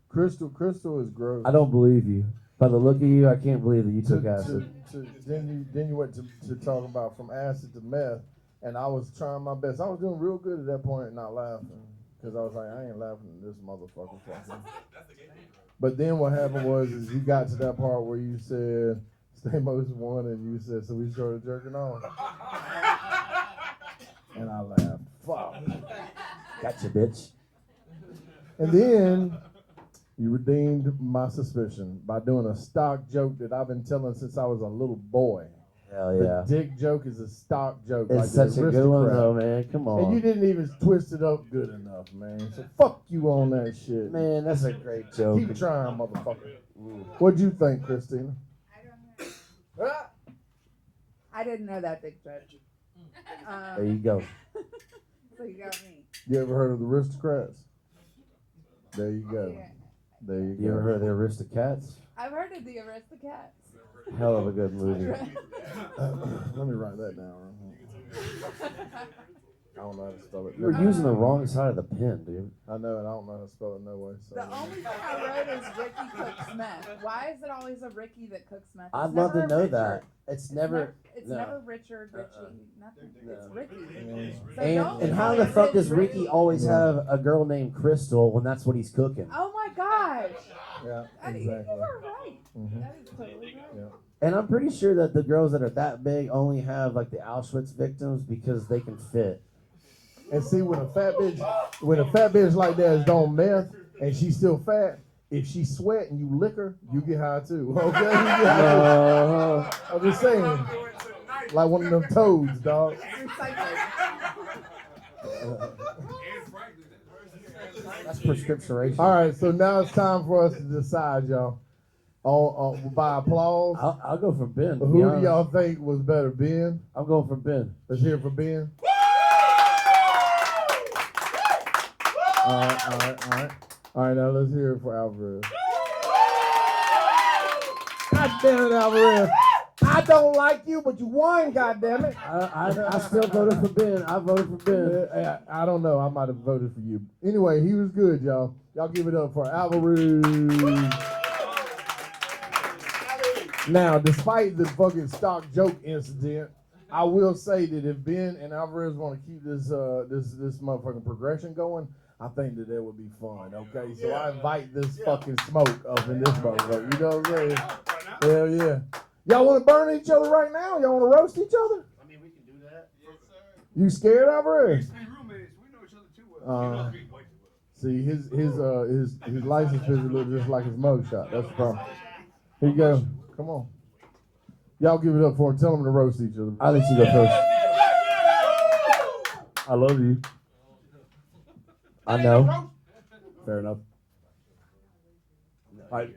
Crystal is gross. I don't believe you. By the look of you, I can't believe that you took acid. Then you went to talk about from acid to meth, and I was trying my best. I was doing real good at that point, not laughing, because I was like, I ain't laughing at this motherfucker. But then what happened was is you got to that part where you said Stamos won, and you said, so we started jerking off. And I laughed. Fuck. Gotcha, bitch. And then you redeemed my suspicion by doing a stock joke that I've been telling since I was a little boy. Hell yeah. The dick joke is a stock joke. It's like such a good one, though, man. Come on. And you didn't even twist it up good enough, man. So fuck you on that shit. Man, that's a great joke. Keep trying, motherfucker. What'd you think, Christina? I didn't know that big joke. There you go. So you got me. You ever heard of the Aristocrats? There you go. Yeah. There you go. You ever heard of the Aristocats? I've heard of the Aristocats. Hell of a good movie. Let me write that down. I don't know how to spell it. You were using the wrong side of the pen, dude. I know, and I don't know how to spell it no way. So. The only thing I wrote is Ricky cooks meth. Why is it always a Ricky that cooks meth? I'd love to know that. It's never. It's no. never Richard, Richie, nothing. It's Ricky. So And how the fuck does Ricky always have a girl named Crystal when that's what he's cooking? Oh my gosh! Yeah, You exactly. are right. Mhm. That is totally right. Yeah. And I'm pretty sure that the girls that are that big only have like the Auschwitz victims because they can fit. And see, when a fat bitch like that is doing meth and she's still fat, if she sweat and you lick her, you get high too. Okay, you get high too. I'm just saying, like one of them toads, dog. That's prescription. All right, so now it's time for us to decide, y'all. By applause, I'll go for Ben. Who do y'all think was better, Ben? I'm going for Ben. Let's hear it for Ben. All right. Now let's hear it for Alvarez. God damn it, Alvarez. I don't like you, but you won, goddammit. I still voted for Ben. I voted for Ben. I don't know. I might have voted for you. Anyway, he was good, y'all. Y'all give it up for Alvarez. Now, despite the fucking stock joke incident, I will say that if Ben and Alvarez want to keep this motherfucking progression going, I think that would be fun, okay? So I invite this fucking smoke up in this motherfucker. You know what I'm saying? Hell yeah. Y'all want to burn each other right now? Y'all want to roast each other? I mean, we can do that. Yes, sir. You scared, Alvarez? We roommates. We know each other too well. See, his license picture looks just like his mug shot. That's the problem. Here you go. Come on. Y'all give it up for him. Tell them to roast each other. I'll let you go first. I love you. I know. Fair enough.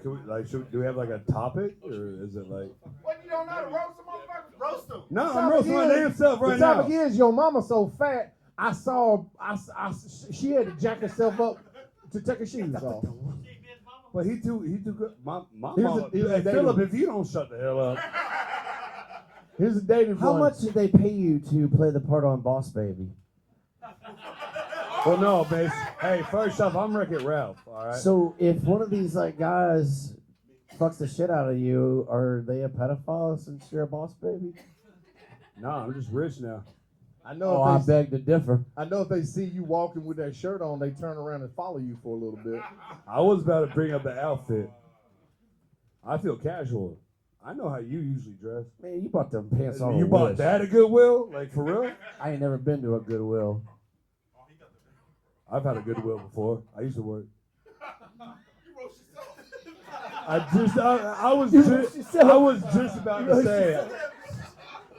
Do we have like a topic, or is it like? What, you don't know how to roast a motherfucker? Roast them. No, I'm roasting my damn self right the now. topic is your mama so fat. She had to jack herself up to take her shoes off. But he too good. My Here's mama. a- here's a Hey, dating- Philip, if you don't shut the hell up. Here's a dating How one. much did they pay you to play the part on Boss Baby? Well, no, babe. Hey, first off, I'm Wreck-It Ralph. All right. So if one of these like guys fucks the shit out of you, are they a pedophile since you're a Boss Baby? No, I'm just rich now. I know. Oh, I if they, beg to differ. I know if they see you walking with that shirt on, they turn around and follow you for a little bit. I was about to bring up the outfit. I feel casual. I know how you usually dress. Man, you bought them pants on. You bought that at Goodwill? Like, for real? I ain't never been to a Goodwill. I've had a Goodwill before. I used to work. I was just about to say it.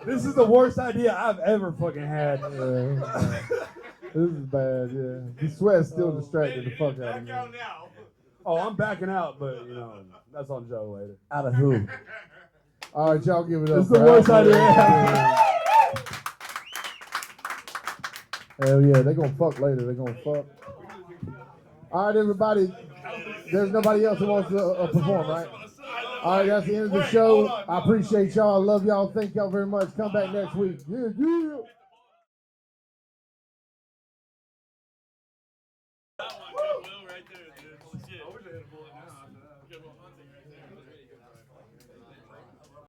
This is the worst idea I've ever fucking had. This is bad, yeah. The sweat still distracted the fuck out of me. Oh, I'm backing out, but you know, that's on Joe later. Out of who? All right, y'all give it up. This is the for worst Alfred. idea. Hell yeah, they gonna fuck later. They gonna fuck. All right, everybody. There's nobody else who wants to perform, right? All right, that's the end of the show. I appreciate y'all. I love y'all. Thank y'all very much. Come back next week. Yeah, yeah. Right there, dude. Shit. I wish I had a bullet now after that.